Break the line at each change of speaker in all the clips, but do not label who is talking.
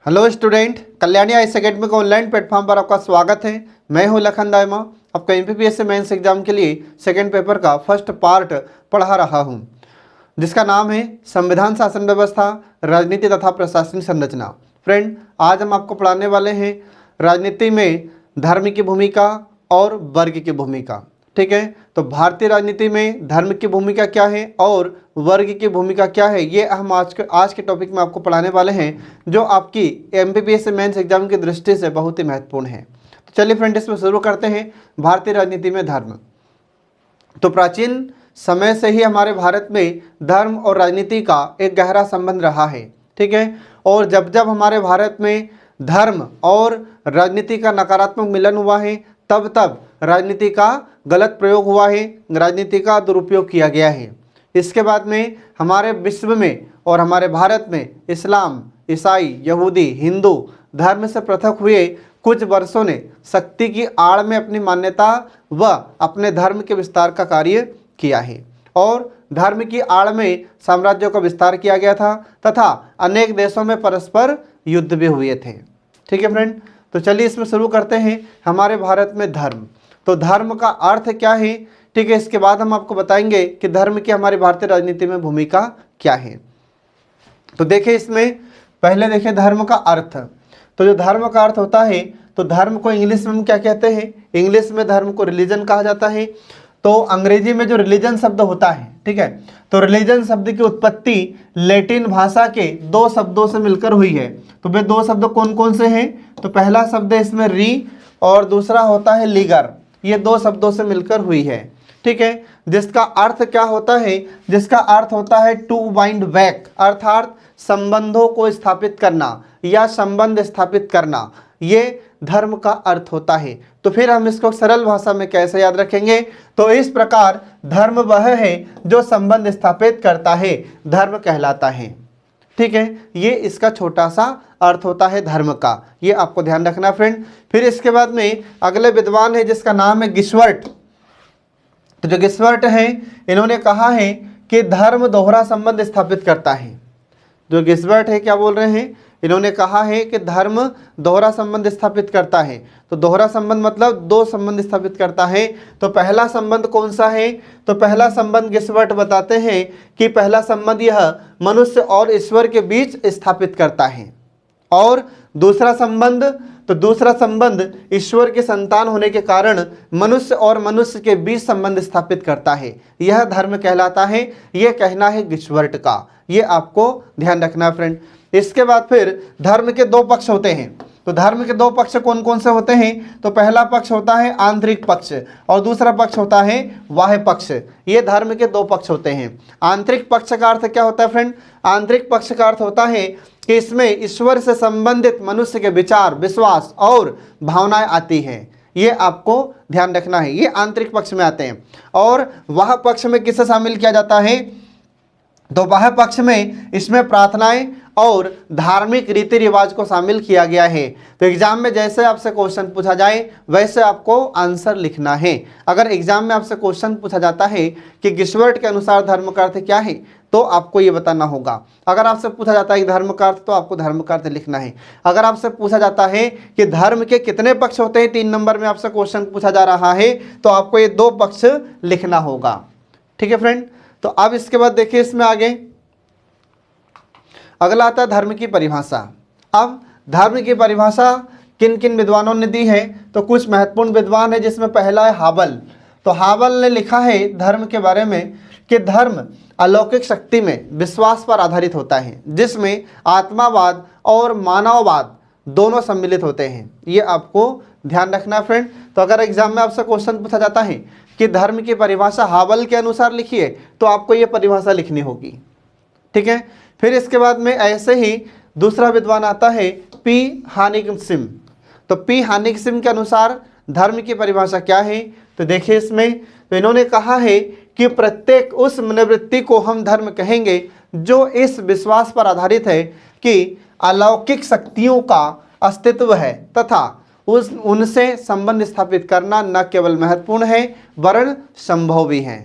Hello student, Kalyani IAS academy के online platform पर आपका स्वागत है। मैं हूं लखन दायमा, आपका एमपीपीएससी मेंस एग्जाम के लिए सेकंड पेपर का फर्स्ट पार्ट पढ़ा रहा हूं, जिसका नाम है संविधान शासन व्यवस्था, राजनीति तथा प्रशासनिक संरचना। फ्रेंड, आज हम आपको पढ़ाने वाले हैं राजनीति में धर्म की भूमिका और वर्ग की भूमिका। ठीक है, तो भारतीय राजनीति में धर्म की भूमिका क्या है और वर्ग की भूमिका क्या है, ये हम आज के टॉपिक में आपको पढ़ाने वाले हैं, जो आपकी एमपीपीएससी मेंस एग्जाम की दृष्टि से बहुत ही महत्वपूर्ण है। तो चलिए फ्रेंड, इसमें शुरू करते हैं। भारतीय राजनीति में धर्म। तो प्राचीन समय से ही हमारे भारत में धर्म और राजनीति का एक गहरा संबंध रहा है। ठीक है, और जब जब हमारे भारत में धर्म और राजनीति का नकारात्मक मिलन हुआ है, तब तब राजनीति का गलत प्रयोग हुआ है, राजनीति का दुरुपयोग किया गया है। इसके बाद में हमारे विश्व में और हमारे भारत में इस्लाम, ईसाई, यहूदी, हिंदू धर्म से पृथक हुए कुछ वर्षों ने शक्ति की आड़ में अपनी मान्यता व अपने धर्म के विस्तार का कार्य किया है, और धर्म की आड़ में साम्राज्यों का विस्तार किया गया था तथा अनेक देशों में परस्पर युद्ध भी हुए थे। ठीक है फ्रेंड, तो चलिए इसमें शुरू करते हैं। हमारे भारत में धर्म, तो धर्म का अर्थ क्या है, ठीक है, इसके बाद हम आपको बताएंगे कि धर्म की हमारी भारतीय राजनीति में भूमिका क्या है। तो देखिए, इसमें पहले देखिए धर्म का अर्थ। तो जो धर्म का अर्थ होता है, तो धर्म को इंग्लिश में हम क्या कहते हैं, इंग्लिश में धर्म को रिलीजन कहा जाता है। तो अंग्रेजी में जो रिलीजन शब्द होता है, ठीक है, तो रिलीजन शब्द की उत्पत्ति लैटिन भाषा के दो शब्दों से मिलकर हुई है। तो वे दो शब्द कौन कौन से हैं, तो पहला शब्द है इसमें री और दूसरा होता है लीगर। ये दो शब्दों से मिलकर हुई है। ठीक है, जिसका अर्थ क्या होता है, जिसका अर्थ होता है टू बाइंड बैक, अर्थात संबंधों को स्थापित करना या संबंध स्थापित करना, ये धर्म का अर्थ होता है। तो फिर हम इसको सरल भाषा में कैसे याद रखेंगे, तो इस प्रकार धर्म वह है जो संबंध स्थापित करता है, धर्म कहलाता है। ठीक है, ये इसका छोटा सा अर्थ होता है धर्म का, ये आपको ध्यान रखना फ्रेंड। फिर इसके बाद में अगले विद्वान है जिसका नाम है गिस्वर्ट। तो जो गिस्वर्ट है, इन्होंने कहा है कि धर्म दोहरा संबंध स्थापित करता है। जो गिस्वर्ट है क्या बोल रहे हैं, इन्होंने कहा है कि धर्म दोहरा संबंध स्थापित करता है। तो दोहरा संबंध मतलब दो संबंध स्थापित करता है। तो पहला संबंध कौन सा है, तो पहला संबंध गिस्वर्ट बताते हैं कि पहला संबंध यह मनुष्य और ईश्वर के बीच स्थापित करता है, और दूसरा संबंध, तो दूसरा संबंध ईश्वर के संतान होने के कारण मनुष्य और मनुष्य के बीच संबंध स्थापित करता है, यह धर्म कहलाता है। यह कहना है गिस्वर्ट का, ये आपको ध्यान रखना फ्रेंड। इसके बाद फिर धर्म के दो पक्ष होते हैं। तो धर्म के दो पक्ष कौन कौन से होते हैं, तो पहला पक्ष होता है आंतरिक पक्ष और दूसरा पक्ष होता है बाह्य पक्ष। ये धर्म के दो पक्ष होते हैं। आंतरिक पक्ष का अर्थ क्या होता है फ्रेंड, आंतरिक पक्ष का अर्थ होता है कि इसमें ईश्वर से संबंधित मनुष्य के विचार, विश्वास और भावनाएं आती हैं। ये आपको ध्यान रखना है, ये आंतरिक पक्ष में आते हैं। और वह पक्ष में किसे शामिल किया जाता है, तो वह पक्ष में इसमें प्रार्थनाएं और धार्मिक रीति रिवाज को शामिल किया गया है। तो एग्जाम में जैसे आपसे क्वेश्चन पूछा जाए वैसे आपको आंसर लिखना है। अगर एग्जाम में आपसे क्वेश्चन पूछा जाता है कि गिस्वर्ट के अनुसार धर्म का अर्थ क्या है, तो आपको ये बताना होगा। अगर आपसे पूछा जाता है धर्म का अर्थ, तो आपको धर्म का अर्थ लिखना है। अगर आपसे पूछा जाता है कि धर्म के कितने पक्ष होते हैं, 3 नंबर में आपसे क्वेश्चन पूछा जा रहा है, तो आपको ये 2 पक्ष लिखना होगा। ठीक है फ्रेंड, तो अब इसके बाद देखिए इसमें आगे अगला आता है धर्म की परिभाषा। अब धर्म की परिभाषा किन किन विद्वानों ने दी है, तो कुछ महत्वपूर्ण विद्वान है, जिसमें पहला है हावल। तो हावल ने लिखा है धर्म के बारे में कि धर्म अलौकिक शक्ति में विश्वास पर आधारित होता है, जिसमें आत्मावाद और मानववाद दोनों सम्मिलित होते हैं। ये आपको ध्यान रखना फ्रेंड। तो अगर एग्जाम में आपसे क्वेश्चन पूछा जाता है कि धर्म की परिभाषा हावल के अनुसार लिखिए, तो आपको ये परिभाषा लिखनी होगी। ठीक है, फिर इसके बाद में ऐसे ही दूसरा विद्वान आता है पी हानिकसिम। तो पी हानिकसिम के अनुसार धर्म की परिभाषा क्या है, तो देखिए इसमें, तो इन्होंने कहा है कि प्रत्येक उस मनोवृत्ति को हम धर्म कहेंगे जो इस विश्वास पर आधारित है कि अलौकिक शक्तियों का अस्तित्व है तथा उनसे संबंध स्थापित करना न केवल महत्वपूर्ण है वरन संभव भी है।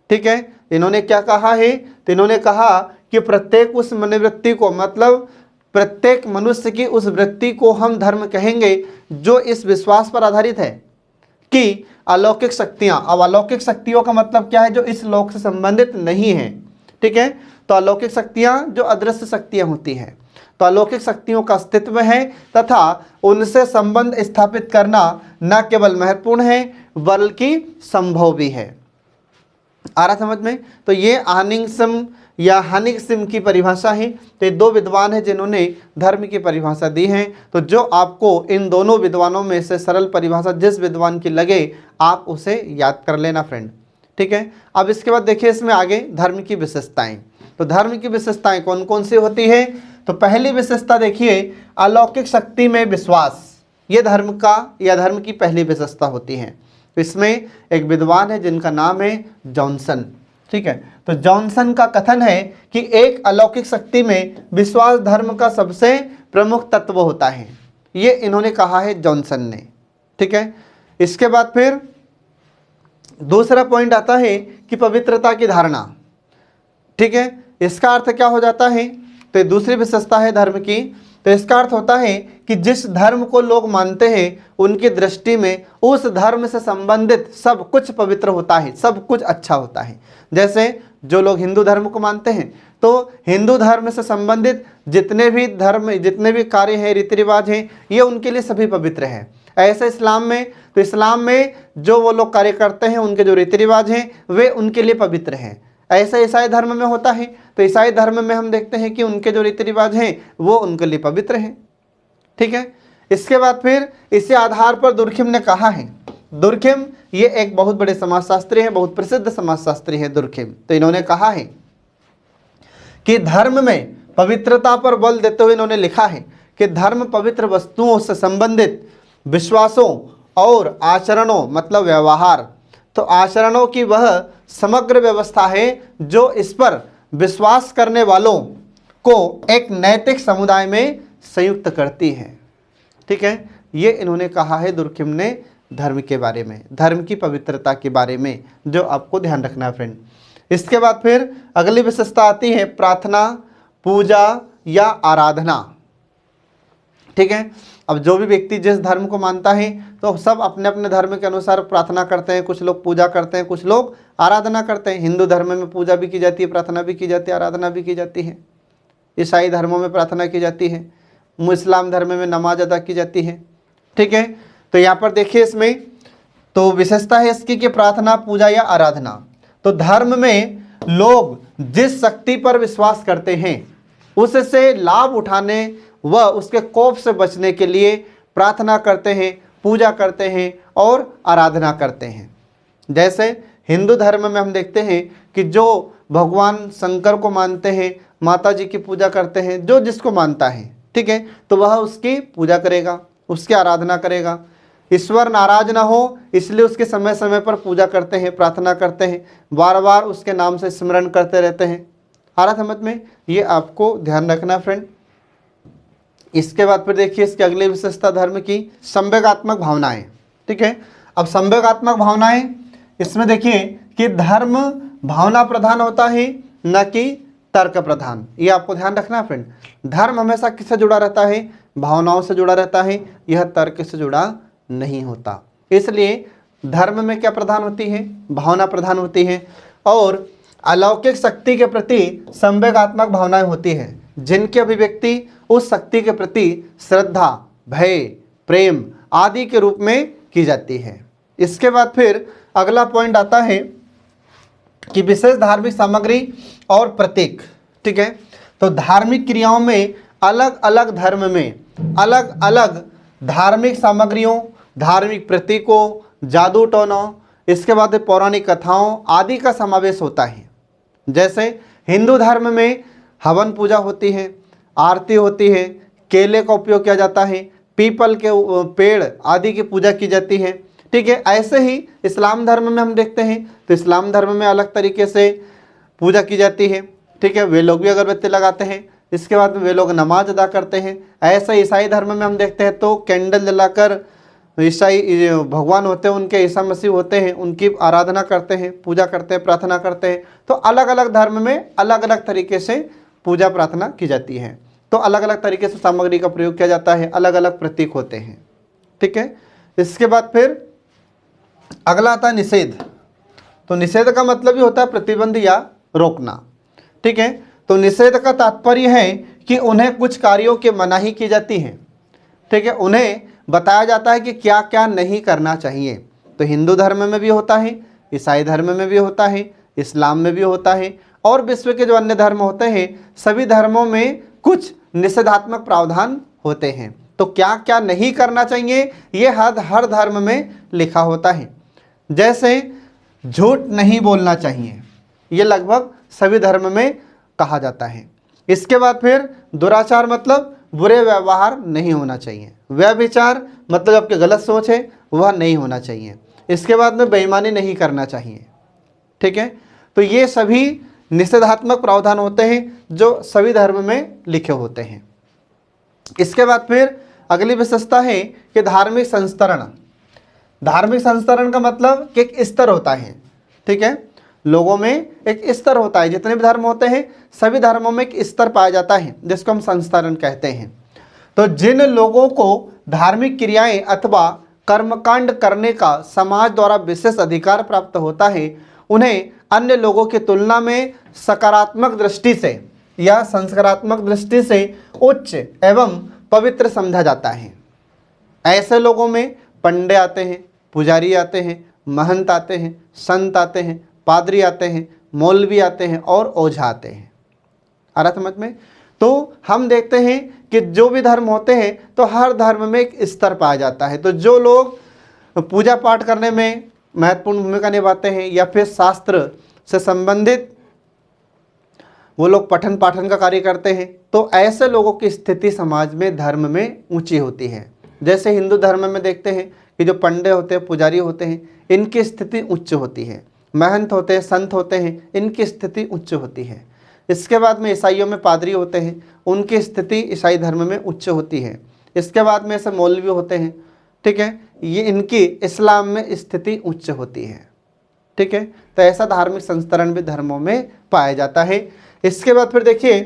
ठीक है, इन्होंने क्या कहा है, तो इन्होंने कहा कि प्रत्येक उस मनोवृत्ति को, मतलब प्रत्येक मनुष्य की उस वृत्ति को हम धर्म कहेंगे जो इस विश्वास पर आधारित है कि अलौकिक शक्तियां, अब अलौकिक शक्तियों का मतलब क्या है, जो इस लोक से संबंधित नहीं है। ठीक है, तो अलौकिक शक्तियां जो अदृश्य शक्तियां होती हैं, तो अलौकिक शक्तियों का अस्तित्व है तथा उनसे संबंध स्थापित करना न केवल महत्वपूर्ण है बल्कि संभव भी है। आ रहा समझ में? तो ये आहनिंगसम या हानिगसिम की परिभाषा है। तो ये दो विद्वान हैं जिन्होंने धर्म की परिभाषा दी है। तो जो आपको इन दोनों विद्वानों में से सरल परिभाषा जिस विद्वान की लगे आप उसे याद कर लेना फ्रेंड। ठीक है, अब इसके बाद देखिए इसमें आगे धर्म की विशेषताएं। तो धर्म की विशेषताएं कौन कौन सी होती है? तो पहली विशेषता देखिए, अलौकिक शक्ति में विश्वास। ये धर्म का या धर्म की पहली विशेषता होती है। तो इसमें एक विद्वान है जिनका नाम है जॉनसन। ठीक है, तो जॉनसन का कथन है कि एक अलौकिक शक्ति में विश्वास धर्म का सबसे प्रमुख तत्व होता है। ये इन्होंने कहा है जॉनसन ने। ठीक है, इसके बाद फिर दूसरा पॉइंट आता है कि पवित्रता की धारणा। ठीक है, इसका अर्थ क्या हो जाता है? तो ये दूसरी विशेषता है धर्म की। तो इसका अर्थ होता है कि जिस धर्म को लोग मानते हैं उनकी दृष्टि में उस धर्म से संबंधित सब कुछ पवित्र होता है, सब कुछ अच्छा होता है। जैसे जो लोग हिंदू धर्म को मानते हैं तो हिंदू धर्म से संबंधित जितने भी धर्म, जितने भी कार्य हैं, रीति रिवाज हैं, ये उनके लिए सभी पवित्र हैं। ऐसे इस्लाम में, तो इस्लाम में जो वो लोग कार्य करते हैं, उनके जो रीति रिवाज हैं वे उनके लिए पवित्र हैं। ऐसा ईसाई धर्म में होता है। तो ईसाई धर्म में हम देखते हैं कि उनके जो रीति रिवाज हैं वो उनके लिए पवित्र हैं। ठीक है, इसके बाद फिर इसी आधार पर दुर्खिम ने कहा है, दुर्खिम ये एक बहुत बड़े समाजशास्त्री हैं, बहुत प्रसिद्ध समाजशास्त्री है दुर्खिम। तो इन्होंने कहा है कि धर्म में पवित्रता पर बल देते हुए इन्होंने लिखा है कि धर्म पवित्र वस्तुओं से संबंधित विश्वासों और आचरणों, मतलब व्यवहार, तो आचरणों की वह समग्र व्यवस्था है जो इस पर विश्वास करने वालों को एक नैतिक समुदाय में संयुक्त करती है। ठीक है, ये इन्होंने कहा है दुर्खिम ने धर्म के बारे में, धर्म की पवित्रता के बारे में, जो आपको ध्यान रखना है फ्रेंड। इसके बाद फिर अगली विशेषता आती है प्रार्थना, पूजा या आराधना। ठीक है, अब जो भी व्यक्ति जिस धर्म को मानता है तो सब अपने अपने धर्म के अनुसार प्रार्थना करते हैं। कुछ लोग पूजा करते हैं, कुछ लोग आराधना करते हैं। हिंदू धर्म में पूजा भी की जाती है, प्रार्थना भी की जाती है, आराधना भी की जाती है। ईसाई धर्मों में प्रार्थना की जाती है, मुस्लिम धर्म में नमाज अदा की जाती है। ठीक है, तो यहाँ पर देखिए इसमें तो विशेषता है इसकी कि प्रार्थना, पूजा या आराधना। तो धर्म में लोग जिस शक्ति पर विश्वास करते हैं उससे लाभ उठाने व उसके कोप से बचने के लिए प्रार्थना करते हैं, पूजा करते हैं और आराधना करते हैं। जैसे हिंदू धर्म में हम देखते हैं कि जो भगवान शंकर को मानते हैं, माता जी की पूजा करते हैं, जो जिसको मानता है, ठीक है, तो वह उसकी पूजा करेगा, उसकी आराधना करेगा। ईश्वर नाराज ना हो इसलिए उसके समय समय पर पूजा करते हैं, प्रार्थना करते हैं, बार बार उसके नाम से स्मरण करते रहते हैं। आ रहा समझ में? ये आपको ध्यान रखना फ्रेंड। इसके बाद फिर देखिए इसकी अगली विशेषता धर्म की संवेगात्मक भावनाएं। ठीक है, अब संवेगात्मक भावनाएं, इसमें देखिए कि धर्म भावना प्रधान होता है न कि तर्क प्रधान। ये आपको ध्यान रखना है फ्रेंड। धर्म हमेशा किससे जुड़ा रहता है? भावनाओं से जुड़ा रहता है, यह तर्क से जुड़ा नहीं होता। इसलिए धर्म में क्या प्रधान होती है? भावना प्रधान होती है। और अलौकिक शक्ति के प्रति संवेगात्मक भावनाएं होती हैं जिनकी अभिव्यक्ति उस शक्ति के प्रति श्रद्धा, भय, प्रेम आदि के रूप में की जाती है। इसके बाद फिर अगला पॉइंट आता है कि विशेष धार्मिक सामग्री और प्रतीक। ठीक है, तो धार्मिक क्रियाओं में अलग अलग धर्म में अलग अलग धार्मिक सामग्रियों, धार्मिक प्रतीकों, जादू टोनों, इसके बाद पौराणिक कथाओं आदि का समावेश होता है। जैसे हिंदू धर्म में हवन पूजा होती है, आरती होती है, केले का उपयोग किया जाता है, पीपल के पेड़ आदि की पूजा की जाती है। ठीक है, ऐसे ही इस्लाम धर्म में हम देखते हैं तो इस्लाम धर्म में अलग तरीके से पूजा की जाती है। ठीक है, वे लोग भी अगरबत्ती लगाते हैं, इसके बाद में वे लोग नमाज अदा करते हैं। ऐसे ईसाई धर्म में हम देखते हैं तो कैंडल जलाकर ईसाई भगवान होते हैं, उनके ईसा मसीह होते हैं, उनकी आराधना करते हैं, पूजा करते हैं, प्रार्थना करते हैं। तो अलग अलग धर्म में अलग अलग तरीके से पूजा प्रार्थना की जाती है। तो अलग अलग तरीके से सामग्री का प्रयोग किया जाता है, अलग अलग प्रतीक होते हैं। ठीक है, इसके बाद फिर अगला आता है निषेध। तो निषेध का मतलब ही होता है प्रतिबंध या रोकना। ठीक है, तो निषेध का तात्पर्य है कि उन्हें कुछ कार्यों की मनाही की जाती है। ठीक है, उन्हें बताया जाता है कि क्या क्या नहीं करना चाहिए। तो हिंदू धर्म में भी होता है, ईसाई धर्म में भी होता है, इस्लाम में भी होता है, और विश्व के जो अन्य धर्म होते हैं सभी धर्मों में कुछ निषेधात्मक प्रावधान होते हैं। तो क्या क्या नहीं करना चाहिए ये हर धर्म में लिखा होता है। जैसे झूठ नहीं बोलना चाहिए, ये लगभग सभी धर्म में कहा जाता है। इसके बाद फिर दुराचार मतलब बुरे व्यवहार नहीं होना चाहिए। व्यभिचार मतलब आपकी गलत सोच है वह नहीं होना चाहिए। इसके बाद में बेईमानी नहीं करना चाहिए। ठीक है, तो ये सभी निषेधात्मक प्रावधान होते हैं जो सभी धर्म में लिखे होते हैं। इसके बाद फिर अगली विशेषता है कि धार्मिक संस्तरण। धार्मिक संस्तरण का मतलब कि एक स्तर होता है। ठीक है, लोगों में एक स्तर होता है, जितने भी धर्म होते हैं सभी धर्मों में एक स्तर पाया जाता है जिसको हम संस्तरण कहते हैं। तो जिन लोगों को धार्मिक क्रियाएं अथवा कर्मकांड करने का समाज द्वारा विशेष अधिकार प्राप्त होता है उन्हें अन्य लोगों की तुलना में सकारात्मक दृष्टि से या संस्कारात्मक दृष्टि से उच्च एवं पवित्र समझा जाता है। ऐसे लोगों में पंडे आते हैं, पुजारी आते हैं, महंत आते हैं, संत आते हैं, पादरी आते हैं, मौलवी आते हैं और ओझा आते हैं। आ रहा समझ में? तो हम देखते हैं कि जो भी धर्म होते हैं तो हर धर्म में एक स्तर पाया जाता है। तो जो लोग पूजा पाठ करने में महत्वपूर्ण भूमिका निभाते हैं या फिर शास्त्र से संबंधित वो लोग पठन पाठन का कार्य करते हैं, तो ऐसे लोगों की स्थिति समाज में धर्म में ऊंची होती है। जैसे हिंदू धर्म में देखते हैं कि जो पंडे होते हैं, पुजारी होते हैं, इनकी स्थिति उच्च होती है। महंत होते हैं, संत होते हैं, इनकी स्थिति उच्च होती है। इसके बाद में ईसाइयों में पादरी होते हैं, उनकी स्थिति ईसाई धर्म में उच्च होती है। इसके बाद में ऐसे मौलवी होते हैं, ठीक है, ये इनकी इस्लाम में स्थिति उच्च होती है। ठीक है, तो ऐसा धार्मिक संस्तरण भी धर्मों में पाया जाता है। इसके बाद फिर देखिए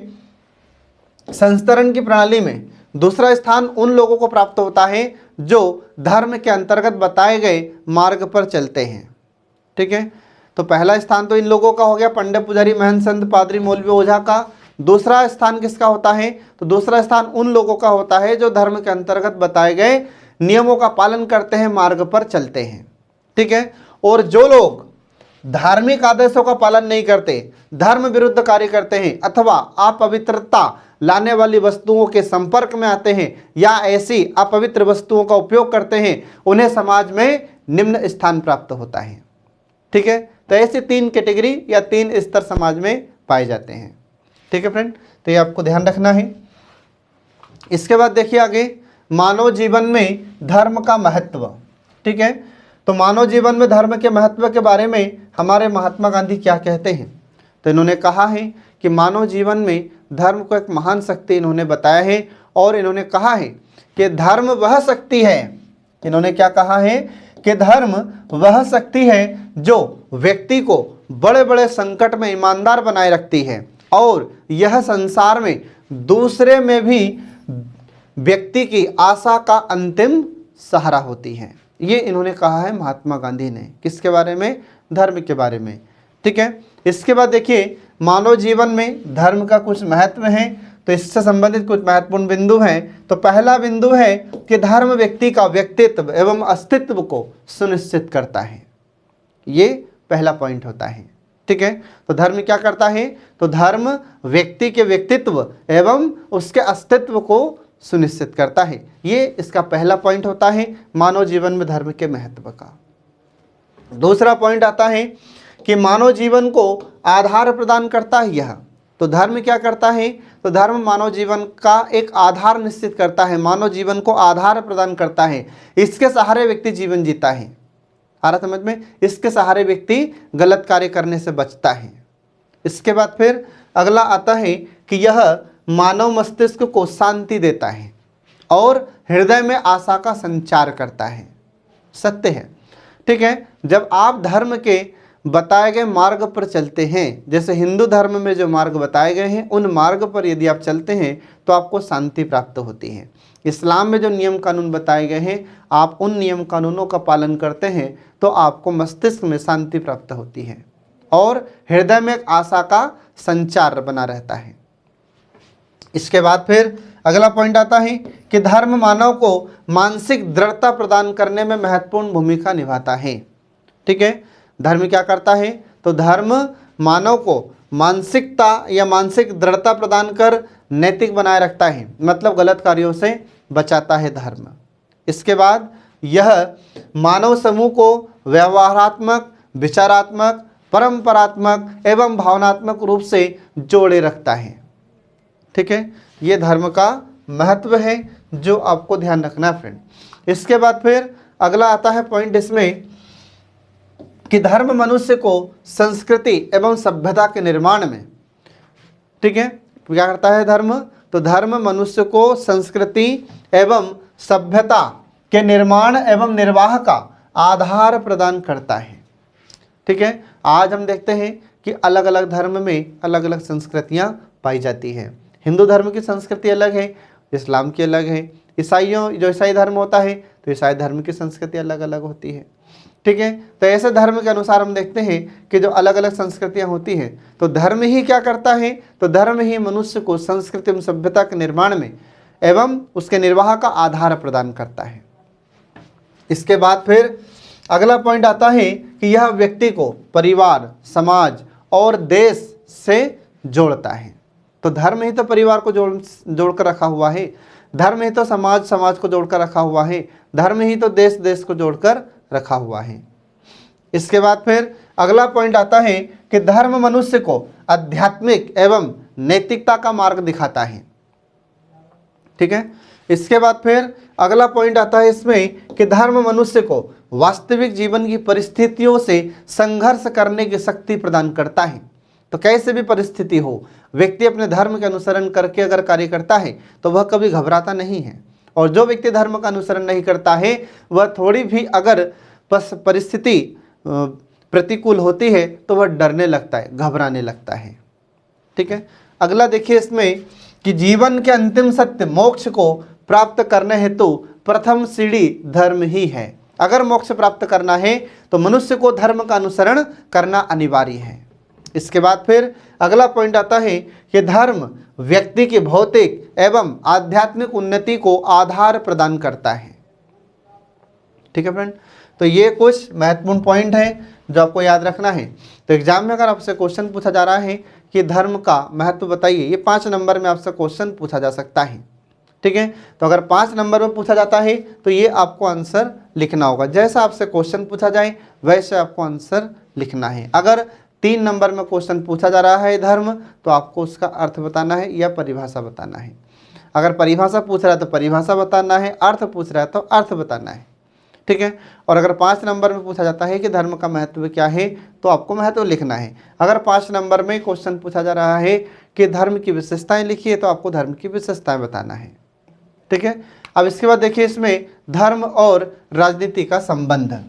संस्तरण की प्रणाली में दूसरा स्थान उन लोगों को प्राप्त होता है जो धर्म के अंतर्गत बताए गए मार्ग पर चलते हैं। ठीक है, तो पहला स्थान तो इन लोगों का हो गया, पंडित, पुजारी, महंत, संत, पादरी, मौलवी, ओझा का। दूसरा स्थान किसका होता है? तो दूसरा स्थान उन लोगों का होता है जो धर्म के अंतर्गत बताए गए नियमों का पालन करते हैं, मार्ग पर चलते हैं। ठीक है, और जो लोग धार्मिक आदेशों का पालन नहीं करते, धर्म विरुद्ध कार्य करते हैं अथवा अपवित्रता लाने वाली वस्तुओं के संपर्क में आते हैं या ऐसी अपवित्र वस्तुओं का उपयोग करते हैं, उन्हें समाज में निम्न स्थान प्राप्त होता है। ठीक है, तो ऐसे 3 कैटेगरी या 3 स्तर समाज में पाए जाते हैं। ठीक है फ्रेंड, तो ये आपको ध्यान रखना है। इसके बाद देखिए आगे मानव जीवन में धर्म का महत्व। ठीक है, तो मानव जीवन में धर्म के महत्व के बारे में हमारे महात्मा गांधी क्या कहते हैं? तो इन्होंने कहा है कि मानव जीवन में धर्म को एक महान शक्ति इन्होंने बताया है, और इन्होंने कहा है कि धर्म वह शक्ति है, इन्होंने क्या कहा है कि धर्म वह शक्ति है जो व्यक्ति को बड़े बड़े संकट में ईमानदार बनाए रखती है और यह संसार में दूसरे में भी व्यक्ति की आशा का अंतिम सहारा होती है। ये इन्होंने कहा है महात्मा गांधी ने, किसके बारे में? धर्म के बारे में। ठीक है, इसके बाद देखिए मानव जीवन में धर्म का कुछ महत्व है, तो इससे संबंधित कुछ महत्वपूर्ण बिंदु हैं। तो पहला बिंदु है कि धर्म व्यक्ति का व्यक्तित्व एवं अस्तित्व को सुनिश्चित करता है। ये पहला पॉइंट होता है। ठीक है, तो धर्म क्या करता है? तो धर्म व्यक्ति के व्यक्तित्व एवं उसके अस्तित्व को सुनिश्चित करता है। ये इसका पहला पॉइंट होता है मानव जीवन में धर्म के महत्व का। दूसरा पॉइंट आता है कि मानव जीवन को आधार प्रदान करता है यह। तो धर्म क्या करता है? तो धर्म मानव जीवन का एक आधार निश्चित करता है, मानव जीवन को आधार प्रदान करता है। इसके सहारे व्यक्ति जीवन जीता है। आ रहा समझ में? इसके सहारे व्यक्ति गलत कार्य करने से बचता है। इसके बाद फिर अगला आता है कि यह मानव मस्तिष्क को शांति देता है और हृदय में आशा का संचार करता है। सत्य है। ठीक है, जब आप धर्म के बताए गए मार्ग पर चलते हैं, जैसे हिंदू धर्म में जो मार्ग बताए गए हैं उन मार्ग पर यदि आप चलते हैं तो आपको शांति प्राप्त होती है। इस्लाम में जो नियम कानून बताए गए हैं आप उन नियम कानूनों का पालन करते हैं तो आपको मस्तिष्क में शांति प्राप्त होती है और हृदय में एक आशा का संचार बना रहता है। इसके बाद फिर अगला पॉइंट आता है कि धर्म मानव को मानसिक दृढ़ता प्रदान करने में महत्वपूर्ण भूमिका निभाता है। ठीक है, धर्म क्या करता है? तो धर्म मानव को मानसिकता या मानसिक दृढ़ता प्रदान कर नैतिक बनाए रखता है, मतलब गलत कार्यों से बचाता है धर्म। इसके बाद यह मानव समूह को व्यवहारात्मक, विचारात्मक, परंपरात्मक एवं भावनात्मक रूप से जोड़े रखता है। ठीक है, ये धर्म का महत्व है जो आपको ध्यान रखना है फ्रेंड। इसके बाद फिर अगला आता है पॉइंट इसमें कि धर्म मनुष्य को संस्कृति एवं सभ्यता के निर्माण में, ठीक है, क्या करता है धर्म? तो धर्म मनुष्य को संस्कृति एवं सभ्यता के निर्माण एवं निर्वाह का आधार प्रदान करता है। ठीक है, आज हम देखते हैं कि अलग अलग धर्म में अलग अलग संस्कृतियां पाई जाती है। हिंदू धर्म की संस्कृति अलग है, इस्लाम की अलग है, जो ईसाई धर्म होता है तो ईसाई धर्म की संस्कृति अलग अलग होती है। ठीक है, तो ऐसे धर्म के अनुसार हम देखते हैं कि जो अलग अलग संस्कृतियां होती हैं तो धर्म ही क्या करता है? तो धर्म ही मनुष्य को संस्कृति एवं सभ्यता के निर्माण में एवं उसके निर्वाह का आधार प्रदान करता है। इसके बाद फिर अगला पॉइंट आता है कि यह व्यक्ति को परिवार, समाज और देश से जोड़ता है। तो धर्म ही तो परिवार को जोड़कर रखा हुआ है, धर्म ही तो समाज को जोड़कर रखा हुआ है, धर्म ही तो देश को जोड़कर रखा हुआ है। इसके बाद फिर अगला पॉइंट आता है कि धर्म मनुष्य को आध्यात्मिक एवं नैतिकता का मार्ग दिखाता है। ठीक है, इसके बाद फिर अगला पॉइंट आता है इसमें कि धर्म मनुष्य को वास्तविक जीवन की परिस्थितियों से संघर्ष करने की शक्ति प्रदान करता है। तो कैसे भी परिस्थिति हो, व्यक्ति अपने धर्म के अनुसरण करके अगर कार्य करता है तो वह कभी घबराता नहीं है, और जो व्यक्ति धर्म का अनुसरण नहीं करता है वह थोड़ी भी अगर परिस्थिति प्रतिकूल होती है तो वह डरने लगता है, घबराने लगता है। ठीक है, अगला देखिए इसमें कि जीवन के अंतिम सत्य मोक्ष को प्राप्त करने हेतु प्रथम सीढ़ी धर्म ही है। अगर मोक्ष प्राप्त करना है तो मनुष्य को धर्म का अनुसरण करना अनिवार्य है। इसके बाद फिर अगला पॉइंट आता है कि धर्म व्यक्ति की भौतिक एवं आध्यात्मिक उन्नति को आधार प्रदान करता है। ठीक है फ्रेंड, तो ये कुछ महत्वपूर्ण पॉइंट है जो आपको याद रखना है। तो एग्जाम में अगर आपसे क्वेश्चन पूछा जा रहा है कि धर्म का महत्व बताइए, ये 5 नंबर में आपसे क्वेश्चन पूछा जा सकता है। ठीक है, तो अगर 5 नंबर में पूछा जाता है तो ये आपको आंसर लिखना होगा। जैसा आपसे क्वेश्चन पूछा जाए वैसे आपको आंसर लिखना है। अगर 3 नंबर में क्वेश्चन पूछा जा रहा है धर्म तो आपको उसका अर्थ बताना है या परिभाषा बताना है। अगर परिभाषा पूछ रहा है तो परिभाषा बताना है, अर्थ पूछ रहा है तो अर्थ बताना है। ठीक है, और अगर 5 नंबर में पूछा जाता है कि धर्म का महत्व क्या है तो आपको महत्व लिखना है। अगर 5 नंबर में क्वेश्चन पूछा जा रहा है कि धर्म की विशेषताएं लिखिए तो आपको धर्म की विशेषताएं बताना है। ठीक है, अब इसके बाद देखिए इसमें धर्म और राजनीति का संबंध।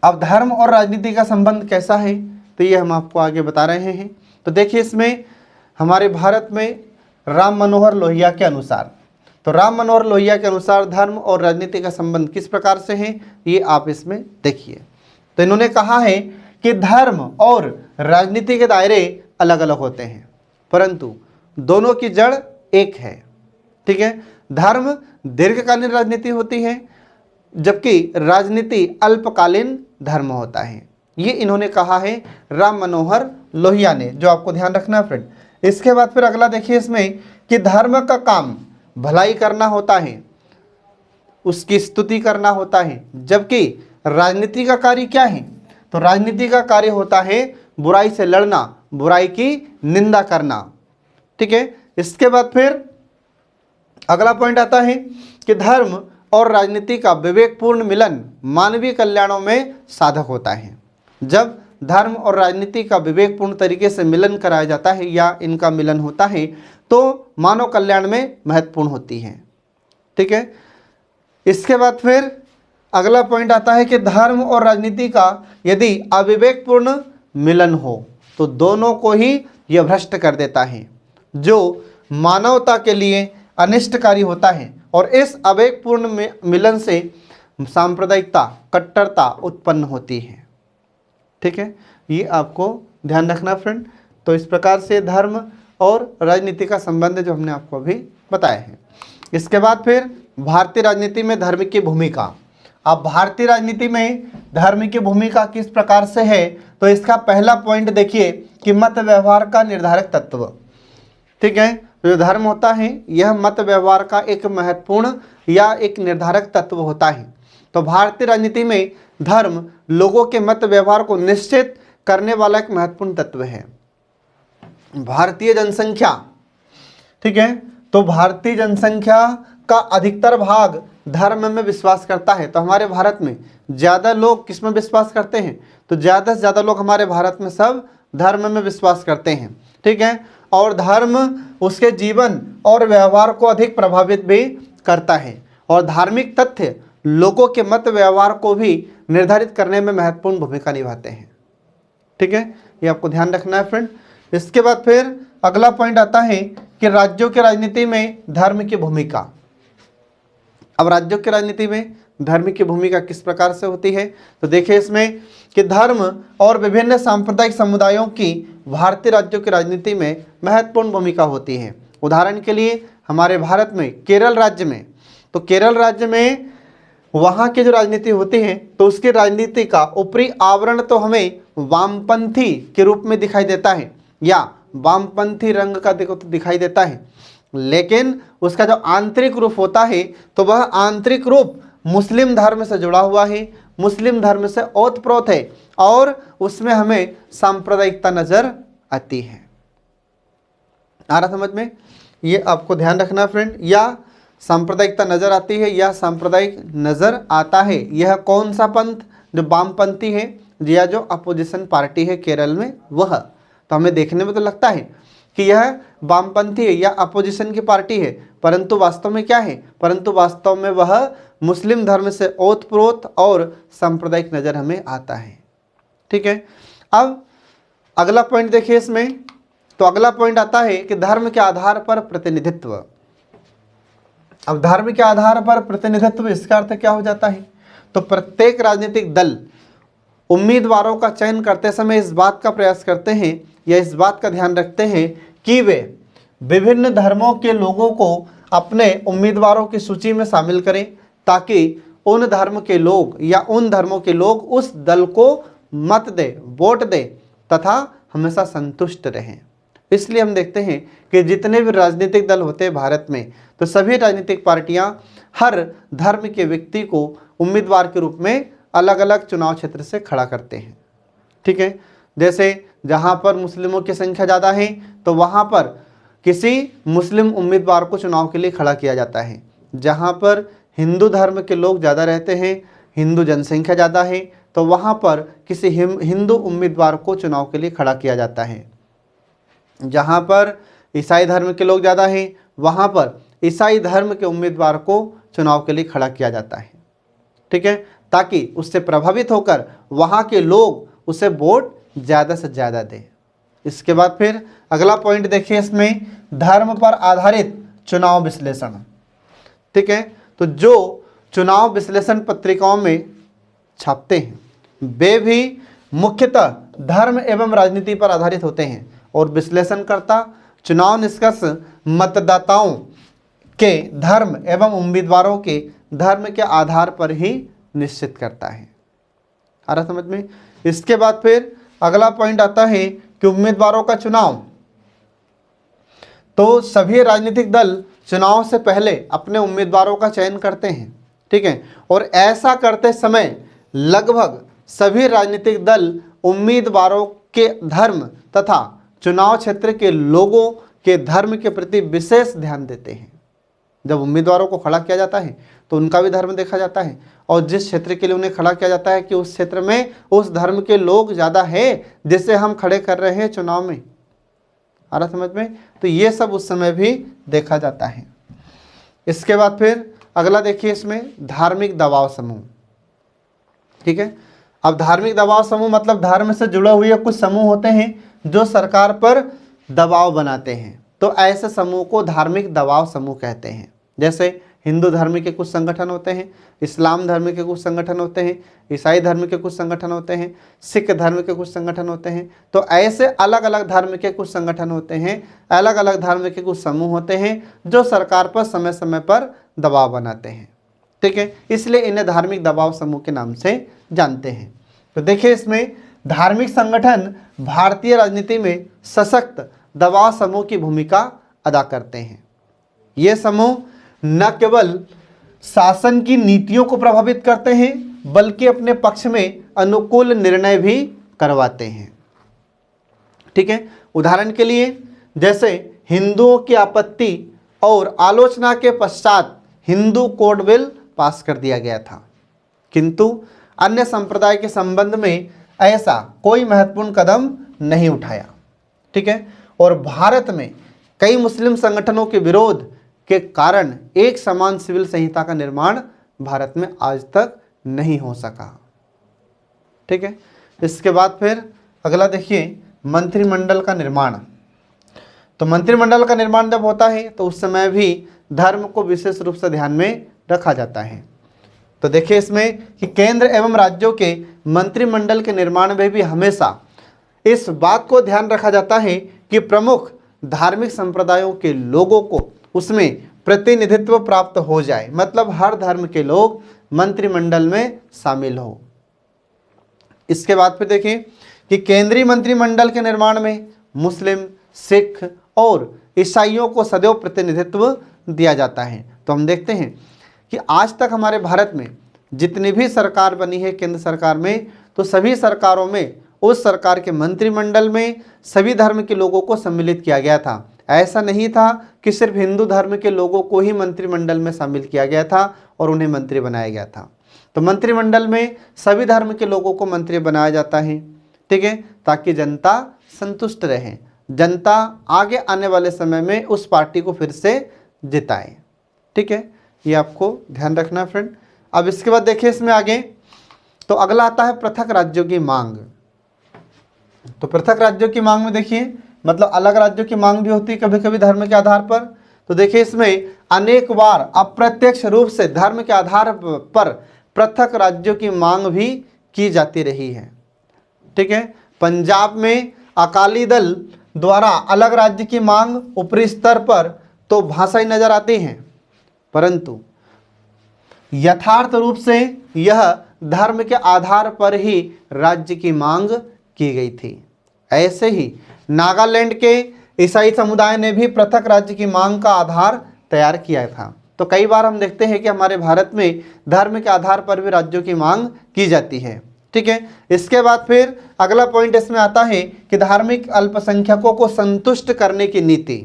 अब धर्म और राजनीति का संबंध कैसा है तो ये हम आपको आगे बता रहे हैं। तो देखिए इसमें हमारे भारत में राम मनोहर लोहिया के अनुसार, तो राम मनोहर लोहिया के अनुसार धर्म और राजनीति का संबंध किस प्रकार से है ये आप इसमें देखिए। तो इन्होंने कहा है कि धर्म और राजनीति के दायरे अलग अलग होते हैं परंतु दोनों की जड़ एक है। ठीक है, धर्म दीर्घकालीन राजनीति होती है जबकि राजनीति अल्पकालीन धर्म होता है। ये इन्होंने कहा है राम मनोहर लोहिया ने, जो आपको ध्यान रखना है फ्रेंड। इसके बाद फिर अगला देखिए इसमें कि धर्म का काम भलाई करना होता है, उसकी स्तुति करना होता है, जबकि राजनीति का कार्य क्या है? तो राजनीति का कार्य होता है बुराई से लड़ना, बुराई की निंदा करना। ठीक है, इसके बाद फिर अगला पॉइंट आता है कि धर्म और राजनीति का विवेकपूर्ण मिलन मानवीय कल्याणों में साधक होता है। जब धर्म और राजनीति का विवेकपूर्ण तरीके से मिलन कराया जाता है या इनका मिलन होता है तो मानव कल्याण में महत्वपूर्ण होती है। ठीक है, इसके बाद फिर अगला पॉइंट आता है कि धर्म और राजनीति का यदि अविवेकपूर्ण मिलन हो तो दोनों को ही यह भ्रष्ट कर देता है, जो मानवता के लिए अनिष्टकारी होता है। और इस अविवेकपूर्ण मिलन से सांप्रदायिकता, कट्टरता उत्पन्न होती है। ठीक है, ये आपको ध्यान रखना फ्रेंड। तो इस प्रकार से धर्म और राजनीति का संबंध जो हमने आपको अभी बताया है। इसके बाद फिर भारतीय राजनीति में धर्म की भूमिका। अब भारतीय राजनीति में धर्म की भूमिका किस प्रकार से है, तो इसका पहला पॉइंट देखिए कि मत व्यवहार का निर्धारक तत्व। ठीक है, जो धर्म होता है यह मत व्यवहार का एक महत्वपूर्ण या एक निर्धारक तत्व होता है। तो भारतीय राजनीति में धर्म लोगों के मत व्यवहार को निश्चित करने वाला एक महत्वपूर्ण तत्व है। भारतीय जनसंख्या, ठीक है, तो भारतीय जनसंख्या का अधिकतर भाग धर्म में विश्वास करता है। तो हमारे भारत में ज़्यादा लोग किस में विश्वास करते हैं, तो ज़्यादा से ज़्यादा लोग हमारे भारत में सब धर्म में विश्वास करते हैं। ठीक है, और धर्म उसके जीवन और व्यवहार को अधिक प्रभावित भी करता है। और धार्मिक तथ्य लोगों के मत व्यवहार को भी निर्धारित करने में महत्वपूर्ण भूमिका निभाते हैं। ठीक है, ये आपको ध्यान रखना है फ्रेंड। इसके बाद फिर अगला पॉइंट आता है कि राज्यों की राजनीति में धर्म की भूमिका। अब राज्यों की राजनीति में धर्म की भूमिका किस प्रकार से होती है, तो देखिए इसमें कि धर्म और विभिन्न सांप्रदायिक समुदायों की भारतीय राज्यों की राजनीति में महत्वपूर्ण भूमिका होती है। उदाहरण के लिए हमारे भारत में केरल राज्य में, तो केरल राज्य में वहाँ की जो राजनीति होती है तो उसकी राजनीति का ऊपरी आवरण तो हमें वामपंथी के रूप में दिखाई देता है या वामपंथी रंग का दिखाई देता है, लेकिन उसका जो आंतरिक रूप होता है तो वह आंतरिक रूप मुस्लिम धर्म से जुड़ा हुआ है, मुस्लिम धर्म से ओतप्रोत है और उसमें हमें सांप्रदायिकता नजर आती है। आ रहा समझ में, ये आपको ध्यान रखना फ्रेंड। या सांप्रदायिकता नजर आती है या सांप्रदायिक नजर आता है, यह कौन सा पंथ, जो वामपंथी है या जो अपोजिशन पार्टी है केरल में वह। तो हमें देखने में तो लगता है कि यह वामपंथी है या अपोजिशन की पार्टी है, परंतु वास्तव में क्या है, परंतु वास्तव में वह मुस्लिम धर्म से ओतप्रोत और सांप्रदायिक नजर हमें आता है। ठीक है, अब अगला पॉइंट देखिए इसमें, तो अगला पॉइंट आता है कि धर्म के आधार पर प्रतिनिधित्व। अब धर्म के आधार पर प्रतिनिधित्व, इसका अर्थ क्या हो जाता है, तो प्रत्येक राजनीतिक दल उम्मीदवारों का चयन करते समय इस बात का प्रयास करते हैं या इस बात का ध्यान रखते हैं कि वे विभिन्न धर्मों के लोगों को अपने उम्मीदवारों की सूची में शामिल करें, ताकि उन धर्म के लोग या उन धर्मों के लोग उस दल को मत दे, वोट दे तथा हमेशा संतुष्ट रहें। इसलिए हम देखते हैं कि जितने भी राजनीतिक दल होते हैं भारत में, तो सभी राजनीतिक पार्टियां हर धर्म के व्यक्ति को उम्मीदवार के रूप में अलग अलग चुनाव क्षेत्र से खड़ा करते हैं। ठीक है, जैसे जहां पर मुस्लिमों की संख्या ज़्यादा है तो वहां पर किसी मुस्लिम उम्मीदवार को चुनाव के लिए खड़ा किया जाता है। जहां पर हिंदू धर्म के लोग ज़्यादा रहते हैं, हिंदू जनसंख्या ज़्यादा है, तो वहां पर किसी हिंदू उम्मीदवार को चुनाव के लिए खड़ा किया जाता है। जहां पर ईसाई धर्म के लोग ज़्यादा हैं वहां पर ईसाई धर्म के उम्मीदवार को चुनाव के लिए खड़ा किया जाता है। ठीक है, ताकि उससे प्रभावित होकर वहां के लोग उसे वोट ज़्यादा से ज़्यादा दें। इसके बाद फिर अगला पॉइंट देखिए इसमें, धर्म पर आधारित चुनाव विश्लेषण। ठीक है, तो जो चुनाव विश्लेषण पत्रिकाओं में छापते हैं वे भी मुख्यतः धर्म एवं राजनीति पर आधारित होते हैं और विश्लेषणकर्ता चुनाव निष्कर्ष मतदाताओं के धर्म एवं उम्मीदवारों के धर्म के आधार पर ही निश्चित करता है। आ रहा समझ में। इसके बाद फिर अगला पॉइंट आता है कि उम्मीदवारों का चुनाव, तो सभी राजनीतिक दल चुनाव से पहले अपने उम्मीदवारों का चयन करते हैं। ठीक है, और ऐसा करते समय लगभग सभी राजनीतिक दल उम्मीदवारों के धर्म तथा चुनाव क्षेत्र के लोगों के धर्म के प्रति विशेष ध्यान देते हैं। जब उम्मीदवारों को खड़ा किया जाता है तो उनका भी धर्म देखा जाता है और जिस क्षेत्र के लिए उन्हें खड़ा किया जाता है कि उस क्षेत्र में उस धर्म के लोग ज़्यादा है जिसे हम खड़े कर रहे हैं चुनाव में। आ रहा समझ में, तो ये सब उस समय भी देखा जाता है। इसके बाद फिर अगला देखिए इसमें, धार्मिक दबाव समूह। ठीक है। अब धार्मिक दबाव समूह मतलब धर्म से जुड़े हुए कुछ समूह होते हैं जो सरकार पर दबाव बनाते हैं, तो ऐसे समूह को धार्मिक दबाव समूह कहते हैं। जैसे हिंदू धर्म के कुछ संगठन होते हैं, इस्लाम धर्म के कुछ संगठन होते हैं, ईसाई धर्म के कुछ संगठन होते हैं, सिख धर्म के कुछ संगठन होते हैं। तो ऐसे अलग अलग धर्म के कुछ संगठन होते हैं, अलग अलग धर्म के कुछ समूह होते हैं जो सरकार पर समय समय पर दबाव बनाते हैं, ठीक है। इसलिए इन्हें धार्मिक दबाव समूह के नाम से जानते हैं। तो देखिए इसमें धार्मिक संगठन भारतीय राजनीति में सशक्त दबाव समूह की भूमिका अदा करते हैं। ये समूह न केवल शासन की नीतियों को प्रभावित करते हैं बल्कि अपने पक्ष में अनुकूल निर्णय भी करवाते हैं, ठीक है। उदाहरण के लिए जैसे हिंदुओं की आपत्ति और आलोचना के पश्चात हिंदू कोड बिल पास कर दिया गया था, किंतु अन्य संप्रदाय के संबंध में ऐसा कोई महत्वपूर्ण कदम नहीं उठाया, ठीक है। और भारत में कई मुस्लिम संगठनों के विरोध के कारण एक समान सिविल संहिता का निर्माण भारत में आज तक नहीं हो सका, ठीक है। इसके बाद फिर अगला देखिए मंत्रिमंडल का निर्माण। तो मंत्रिमंडल का निर्माण जब होता है तो उस समय भी धर्म को विशेष रूप से ध्यान में रखा जाता है। तो देखिए इसमें कि केंद्र एवं राज्यों के मंत्रिमंडल के निर्माण में भी हमेशा इस बात को ध्यान रखा जाता है कि प्रमुख धार्मिक संप्रदायों के लोगों को उसमें प्रतिनिधित्व प्राप्त हो जाए, मतलब हर धर्म के लोग मंत्रिमंडल में शामिल हो। इसके बाद फिर देखें कि केंद्रीय मंत्रिमंडल के निर्माण में मुस्लिम, सिख और ईसाइयों को सदैव प्रतिनिधित्व दिया जाता है। तो हम देखते हैं कि आज तक हमारे भारत में जितनी भी सरकार बनी है केंद्र सरकार में, तो सभी सरकारों में उस सरकार के मंत्रिमंडल में सभी धर्म के लोगों को सम्मिलित किया गया था। ऐसा नहीं था कि सिर्फ हिंदू धर्म के लोगों को ही मंत्रिमंडल में शामिल किया गया था और उन्हें मंत्री बनाया गया था। तो मंत्रिमंडल में सभी धर्म के लोगों को मंत्री बनाया जाता है, ठीक है, ताकि जनता संतुष्ट रहे, जनता आगे आने वाले समय में उस पार्टी को फिर से जिताए, ठीक है। ये आपको ध्यान रखना है फ्रेंड। अब इसके बाद देखिए इसमें आगे तो अगला आता है पृथक राज्यों की मांग। तो पृथक राज्यों की मांग में देखिए मतलब अलग राज्यों की मांग भी होती है कभी कभी धर्म के आधार पर। तो देखिए इसमें अनेक बार अप्रत्यक्ष रूप से धर्म के आधार पर पृथक राज्यों की मांग भी की जाती रही है, ठीक है। पंजाब में अकाली दल द्वारा अलग राज्य की मांग ऊपरी स्तर पर तो भाषाई नजर आती हैं, परंतु यथार्थ रूप से यह धर्म के आधार पर ही राज्य की मांग की गई थी। ऐसे ही नागालैंड के ईसाई समुदाय ने भी पृथक राज्य की मांग का आधार तैयार किया था। तो कई बार हम देखते हैं कि हमारे भारत में धर्म के आधार पर भी राज्यों की मांग की जाती है, ठीक है। इसके बाद फिर अगला पॉइंट इसमें आता है कि धार्मिक अल्पसंख्यकों को संतुष्ट करने की नीति।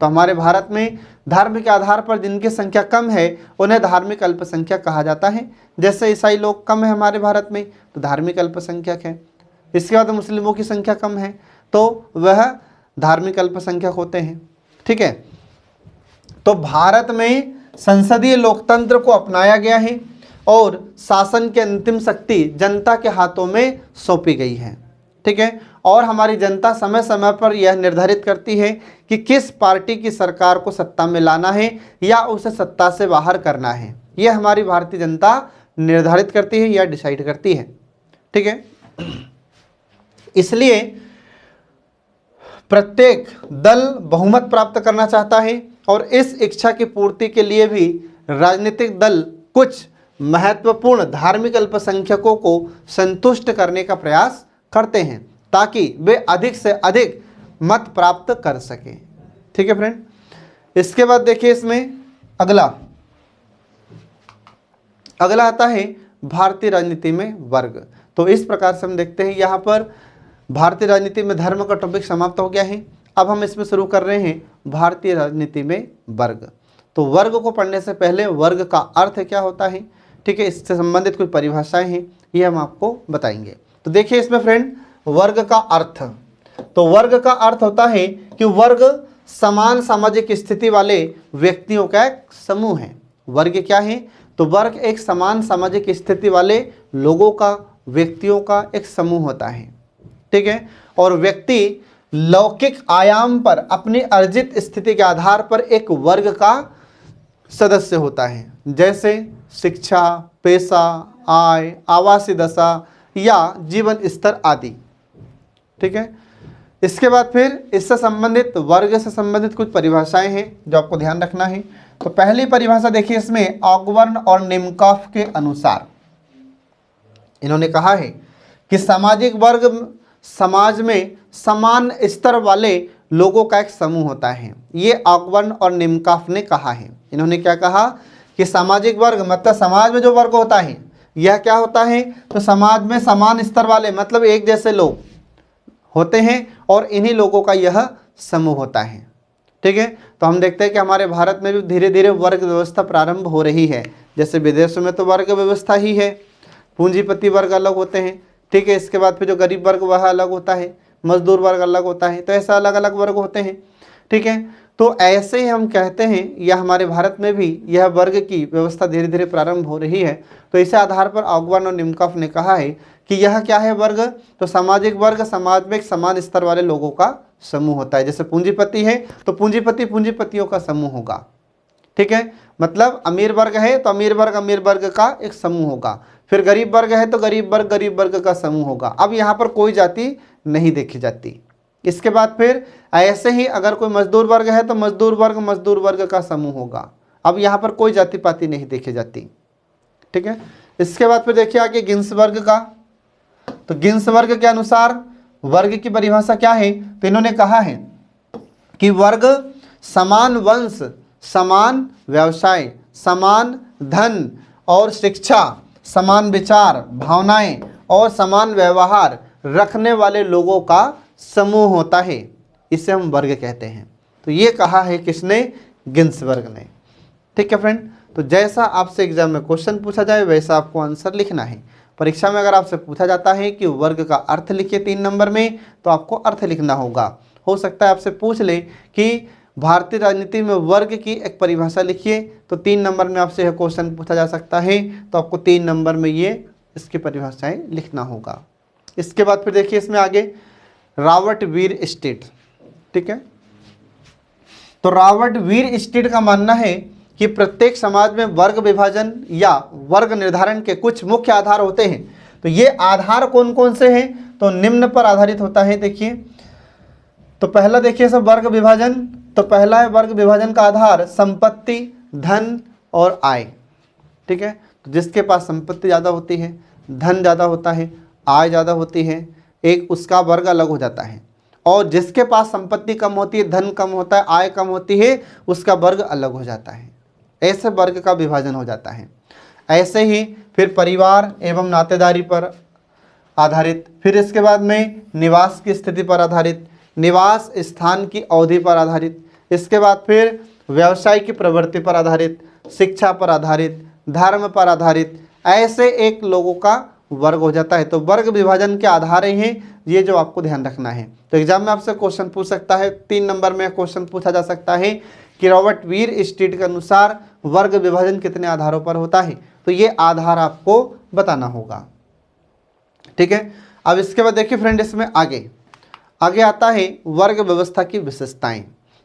तो हमारे भारत में धर्म के आधार पर जिनकी संख्या कम है उन्हें धार्मिक अल्पसंख्यक कहा जाता है। जैसे ईसाई लोग कम है हमारे भारत में तो धार्मिक अल्पसंख्यक है। इसके बाद मुस्लिमों की संख्या कम है तो वह धार्मिक अल्पसंख्यक होते हैं, ठीक है। तो भारत में संसदीय लोकतंत्र को अपनाया गया है और शासन की अंतिम शक्ति जनता के हाथों में सौंपी गई है, ठीक है। और हमारी जनता समय समय पर यह निर्धारित करती है कि किस पार्टी की सरकार को सत्ता में लाना है या उसे सत्ता से बाहर करना है। यह हमारी भारतीय जनता निर्धारित करती है या डिसाइड करती है, ठीक है। इसलिए प्रत्येक दल बहुमत प्राप्त करना चाहता है और इस इच्छा की पूर्ति के लिए भी राजनीतिक दल कुछ महत्वपूर्ण धार्मिक अल्पसंख्यकों को संतुष्ट करने का प्रयास करते हैं ताकि वे अधिक से अधिक मत प्राप्त कर सकें, ठीक है फ्रेंड। इसके बाद देखिए इसमें अगला आता है भारतीय राजनीति में वर्ग। तो इस प्रकार से हम देखते हैं यहाँ पर भारतीय राजनीति में धर्म का टॉपिक समाप्त हो गया है। अब हम इसमें शुरू कर रहे हैं भारतीय राजनीति में वर्ग। तो वर्ग को पढ़ने से पहले वर्ग का अर्थ क्या होता है, ठीक है, इससे संबंधित कुछ परिभाषाएं हैं ये हम आपको बताएंगे। तो देखिए इसमें फ्रेंड वर्ग का अर्थ, तो वर्ग का अर्थ होता है कि वर्ग समान सामाजिक स्थिति वाले व्यक्तियों का एक समूह है। वर्ग क्या है, तो वर्ग एक समान सामाजिक स्थिति वाले लोगों का, व्यक्तियों का एक समूह होता है। ठीक है, और व्यक्ति लौकिक आयाम पर अपनी अर्जित स्थिति के आधार पर एक वर्ग का सदस्य होता है, जैसे शिक्षा, पेशा, आय, आवासीय दशा या जीवन स्तर आदि। ठीक है, इसके बाद फिर इससे संबंधित, वर्ग से संबंधित कुछ परिभाषाएं हैं जो आपको ध्यान रखना है। तो पहली परिभाषा देखिए इसमें, ऑकबर्न और निमकॉफ के अनुसार इन्होंने कहा है कि सामाजिक वर्ग समाज में समान स्तर वाले लोगों का एक समूह होता है। ये ऑकबर्न और निमकॉफ ने कहा है। इन्होंने क्या कहा कि सामाजिक वर्ग मतलब समाज में जो वर्ग होता है, यह क्या होता है, तो समाज में समान स्तर वाले मतलब एक जैसे लोग होते हैं और इन्हीं लोगों का यह समूह होता है। ठीक है, तो हम देखते हैं कि हमारे भारत में भी धीरे धीरे वर्ग व्यवस्था प्रारंभ हो रही है। जैसे विदेशों में तो वर्ग व्यवस्था ही है, पूंजीपति वर्ग अलग होते हैं। ठीक है, इसके बाद फिर जो गरीब वर्ग वह अलग होता है, मजदूर वर्ग अलग होता है, तो ऐसा अलग अलग वर्ग होते हैं। ठीक है, तो ऐसे ही हम कहते हैं या हमारे भारत में भी यह वर्ग की व्यवस्था धीरे धीरे प्रारंभ हो रही है। तो इस आधार पर ऑकबर्न और निमकॉफ ने कहा है कि यह क्या है वर्ग, तो सामाजिक वर्ग समाज में एक समान स्तर वाले लोगों का समूह होता है। जैसे पूंजीपति है तो पूंजीपति पूंजीपतियों का समूह होगा। ठीक है, मतलब अमीर वर्ग है तो अमीर वर्ग का एक समूह होगा। फिर गरीब वर्ग है तो गरीब वर्ग का समूह होगा। अब यहाँ पर कोई जाति नहीं देखी जाती। इसके बाद फिर ऐसे ही अगर कोई मजदूर वर्ग है तो मजदूर वर्ग का समूह होगा। अब यहाँ पर कोई जाति पाति नहीं देखी जाती। ठीक है, इसके बाद फिर देखिए आगे गिन्सबर्ग का। तो गिन्सबर्ग के अनुसार वर्ग की परिभाषा क्या है, तो इन्होंने कहा है कि वर्ग समान वंश, समान व्यवसाय, समान धन और शिक्षा, समान विचार, भावनाएं और समान व्यवहार रखने वाले लोगों का समूह होता है। इसे हम वर्ग कहते हैं। तो ये कहा है किसने, गिन्सबर्ग ने। ठीक है फ्रेंड, तो जैसा आपसे एग्जाम में क्वेश्चन पूछा जाए वैसा आपको आंसर लिखना है। परीक्षा में अगर आपसे पूछा जाता है कि वर्ग का अर्थ लिखिए 3 नंबर में, तो आपको अर्थ लिखना होगा। हो सकता है आपसे पूछ ले कि भारतीय राजनीति में वर्ग की एक परिभाषा लिखिए, तो 3 नंबर में आपसे यह क्वेश्चन पूछा जा सकता है। तो आपको 3 नंबर में ये इसकी परिभाषाएं लिखना होगा। इसके बाद फिर देखिए इसमें आगे रॉबर्ट वीर स्टेट। ठीक है, तो रॉबर्ट वीर स्टेट का मानना है कि प्रत्येक समाज में वर्ग विभाजन या वर्ग निर्धारण के कुछ मुख्य आधार होते हैं। तो ये आधार कौन कौन से हैं, तो निम्न पर आधारित होता है। देखिए, तो पहला देखिए सब वर्ग विभाजन। तो पहला है वर्ग विभाजन का आधार संपत्ति, धन और आय। ठीक है, तो जिसके पास संपत्ति ज़्यादा होती है, धन ज़्यादा होता है, आय ज़्यादा होती है, एक उसका वर्ग अलग हो जाता है। और जिसके पास संपत्ति कम होती है, धन कम होता है, आय कम होती है, उसका वर्ग अलग हो जाता है। ऐसे वर्ग का विभाजन हो जाता है। ऐसे ही फिर परिवार एवं नातेदारी पर आधारित, फिर इसके बाद में निवास की स्थिति पर आधारित, निवास स्थान की अवधि पर आधारित, इसके बाद फिर व्यवसाय की प्रवृत्ति पर आधारित, शिक्षा पर आधारित, धर्म पर आधारित, ऐसे एक लोगों का वर्ग हो जाता है। तो वर्ग विभाजन के आधार हैं ये, जो आपको ध्यान रखना है। तो एग्जाम में आपसे क्वेश्चन पूछ सकता है, 3 नंबर में क्वेश्चन पूछा जा सकता है कि रॉबर्ट वीर स्टेट के अनुसार वर्ग विभाजन कितने आधारों पर होता है। तो ये आधार आपको बताना होगा। ठीक है, अब इसके बाद देखिए फ्रेंड इसमें आगे आता है वर्ग व्यवस्था की विशेषताएं।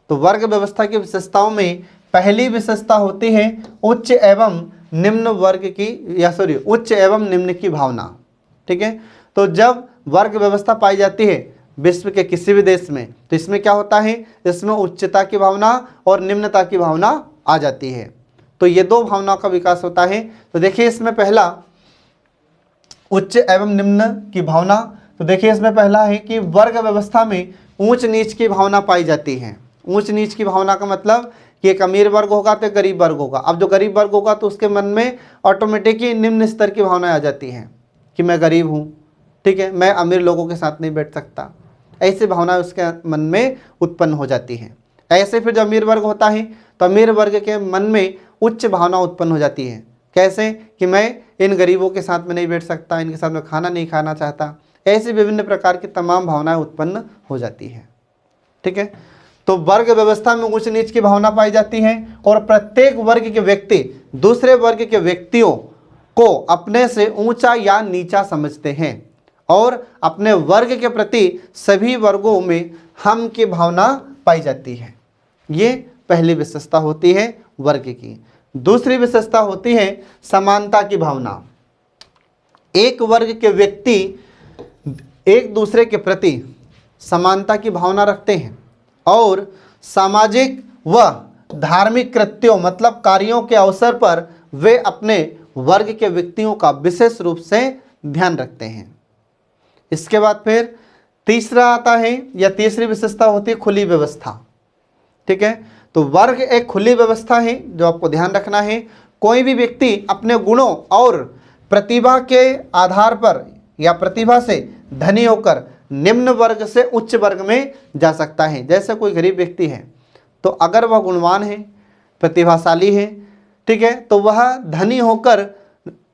तो वर्ग व्यवस्था की विशेषताओं में पहली विशेषता होती है उच्च एवं निम्न वर्ग की उच्च एवं निम्न की भावना। ठीक है, तो जब वर्ग व्यवस्था पाई जाती है विश्व के किसी भी देश में, तो इसमें क्या होता है, इसमें उच्चता की भावना और निम्नता की भावना आ जाती है। तो ये 2 भावनाओं का विकास होता है। तो देखिए इसमें पहला उच्च एवं निम्न की भावना। तो देखिए इसमें पहला है कि वर्ग व्यवस्था में ऊंच नीच की भावना पाई जाती है। ऊंच नीच की भावना का मतलब कि एक अमीर वर्ग होगा तो एक गरीब वर्ग होगा। अब जो गरीब वर्ग होगा तो उसके मन में ऑटोमेटिक ही निम्न स्तर की भावना आ जाती है कि मैं गरीब हूँ, ठीक है, मैं अमीर लोगों के साथ नहीं बैठ सकता। ऐसी भावनाएं उसके मन में उत्पन्न हो जाती हैं। ऐसे फिर जो अमीर वर्ग होता है तो अमीर वर्ग के मन में उच्च भावना उत्पन्न हो जाती है। कैसे कि मैं इन गरीबों के साथ में नहीं बैठ सकता, इनके साथ में खाना नहीं खाना चाहता। ऐसी विभिन्न प्रकार की तमाम भावनाएं उत्पन्न हो जाती है। ठीक है, तो वर्ग व्यवस्था में उच्च नीच की भावना पाई जाती है और प्रत्येक वर्ग के व्यक्ति दूसरे वर्ग के व्यक्तियों को अपने से ऊंचा या नीचा समझते हैं और अपने वर्ग के प्रति सभी वर्गों में हम की भावना पाई जाती है। ये पहली विशेषता होती है वर्ग की। दूसरी विशेषता होती है समानता की भावना। एक वर्ग के व्यक्ति एक दूसरे के प्रति समानता की भावना रखते हैं और सामाजिक व धार्मिक कृत्यों मतलब कार्यों के अवसर पर वे अपने वर्ग के व्यक्तियों का विशेष रूप से ध्यान रखते हैं। इसके बाद फिर तीसरा आता है या तीसरी विशेषता होती है खुली व्यवस्था। ठीक है, तो वर्ग एक खुली व्यवस्था है जो आपको ध्यान रखना है। कोई भी व्यक्ति अपने गुणों और प्रतिभा के आधार पर या प्रतिभा से धनी होकर निम्न वर्ग से उच्च वर्ग में जा सकता है। जैसे कोई गरीब व्यक्ति है तो अगर वह गुणवान है, प्रतिभाशाली है, ठीक है, तो वह धनी होकर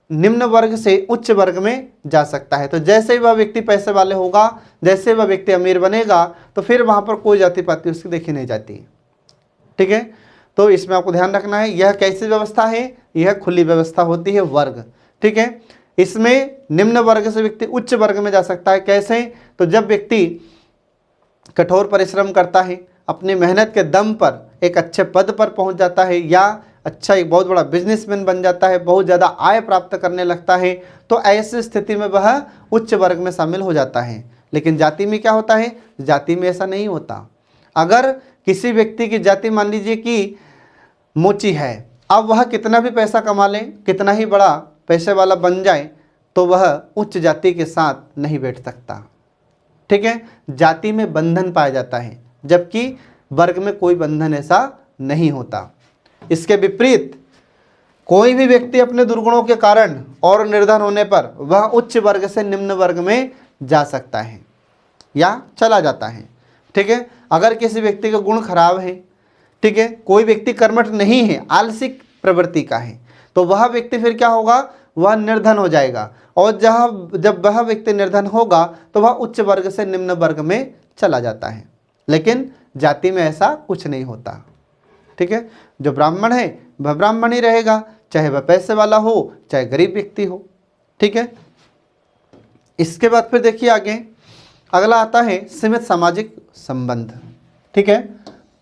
निम्न वर्ग से उच्च वर्ग में जा सकता है। तो जैसे ही वह व्यक्ति पैसे वाले होगा, जैसे वह व्यक्ति अमीर बनेगा, तो फिर वहाँ पर कोई जाति पाति उसकी देखी नहीं जाती। ठीक है, तो इसमें आपको ध्यान रखना है यह कैसी व्यवस्था है, यह खुली व्यवस्था होती है वर्ग। ठीक है, इसमें निम्न वर्ग से व्यक्ति उच्च वर्ग में जा सकता है। कैसे? तो जब व्यक्ति कठोर परिश्रम करता है, अपनी मेहनत के दम पर एक अच्छे पद पर पहुंच जाता है या अच्छा एक बहुत बड़ा बिजनेसमैन बन जाता है, बहुत ज़्यादा आय प्राप्त करने लगता है, तो ऐसी स्थिति में वह उच्च वर्ग में शामिल हो जाता है। लेकिन जाति में क्या होता है? जाति में ऐसा नहीं होता। अगर किसी व्यक्ति की जाति मान लीजिए कि मोची है, अब वह कितना भी पैसा कमा ले, कितना ही बड़ा पैसे वाला बन जाए, तो वह उच्च जाति के साथ नहीं बैठ सकता। ठीक है, जाति में बंधन पाया जाता है, जबकि वर्ग में कोई बंधन ऐसा नहीं होता। इसके विपरीत कोई भी व्यक्ति अपने दुर्गुणों के कारण और निर्धन होने पर वह उच्च वर्ग से निम्न वर्ग में जा सकता है या चला जाता है। ठीक है, अगर किसी व्यक्ति का गुण खराब है, ठीक है, कोई व्यक्ति कर्मठ नहीं है, आलसिक प्रवृत्ति का है, तो वह व्यक्ति फिर क्या होगा? वह निर्धन हो जाएगा। और जब वह व्यक्ति निर्धन होगा तो वह उच्च वर्ग से निम्न वर्ग में चला जाता है। लेकिन जाति में ऐसा कुछ नहीं होता। ठीक है, जो ब्राह्मण है वह ब्राह्मण ही रहेगा, चाहे वह पैसे वाला हो चाहे गरीब व्यक्ति हो। ठीक है, इसके बाद फिर देखिए आगे अगला आता है सीमित सामाजिक संबंध। ठीक है,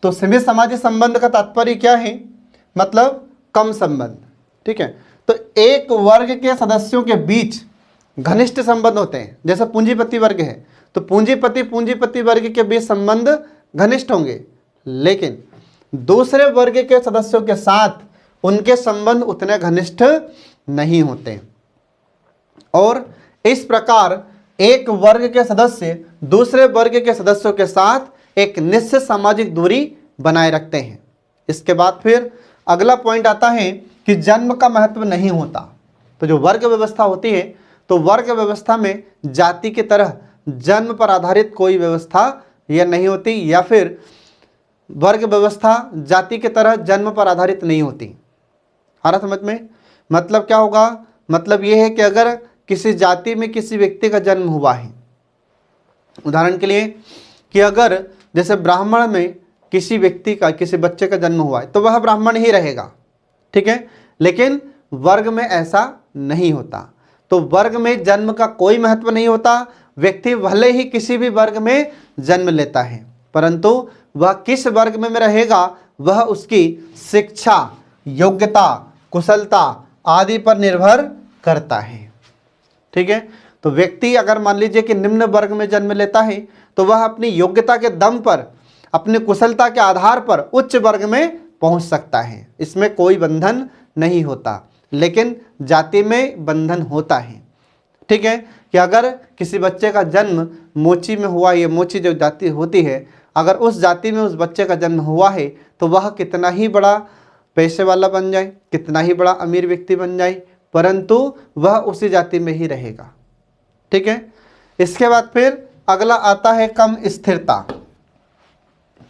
तो सीमित सामाजिक संबंध का तात्पर्य क्या है? मतलब कम संबंध। ठीक है, तो एक वर्ग के सदस्यों के बीच घनिष्ठ संबंध होते हैं। जैसे पूंजीपति वर्ग है तो पूंजीपति वर्ग के बीच संबंध घनिष्ठ होंगे, लेकिन दूसरे वर्ग के सदस्यों के साथ उनके संबंध उतने घनिष्ठ नहीं होते। और इस प्रकार एक वर्ग के सदस्य दूसरे वर्ग के सदस्यों के साथ एक निश्चित सामाजिक दूरी बनाए रखते हैं। इसके बाद फिर अगला पॉइंट आता है कि जन्म का महत्व नहीं होता। तो जो वर्ग व्यवस्था होती है, तो वर्ग व्यवस्था में जाति की तरह जन्म पर आधारित कोई व्यवस्था यह नहीं होती, या फिर वर्ग व्यवस्था जाति की तरह जन्म पर आधारित नहीं होती। आ रहा समझ में? मतलब क्या होगा? मतलब यह है कि अगर किसी जाति में किसी व्यक्ति का जन्म हुआ है, उदाहरण के लिए कि अगर जैसे ब्राह्मण में किसी व्यक्ति का किसी बच्चे का जन्म हुआ है तो वह ब्राह्मण ही रहेगा। ठीक है, लेकिन वर्ग में ऐसा नहीं होता। तो वर्ग में जन्म का कोई महत्व नहीं होता। व्यक्ति भले ही किसी भी वर्ग में जन्म लेता है, परंतु वह किस वर्ग में रहेगा वह उसकी शिक्षा, योग्यता, कुशलता आदि पर निर्भर करता है। ठीक है, तो व्यक्ति अगर मान लीजिए कि निम्न वर्ग में जन्म लेता है तो वह अपनी योग्यता के दम पर, अपनी कुशलता के आधार पर उच्च वर्ग में पहुंच सकता है। इसमें कोई बंधन नहीं होता, लेकिन जाति में बंधन होता है। ठीक है, कि अगर किसी बच्चे का जन्म मोची में हुआ, ये मोची जो जाति होती है, अगर उस जाति में उस बच्चे का जन्म हुआ है तो वह कितना ही बड़ा पैसे वाला बन जाए, कितना ही बड़ा अमीर व्यक्ति बन जाए, परंतु वह उसी जाति में ही रहेगा। ठीक है, इसके बाद फिर अगला आता है कम स्थिरता।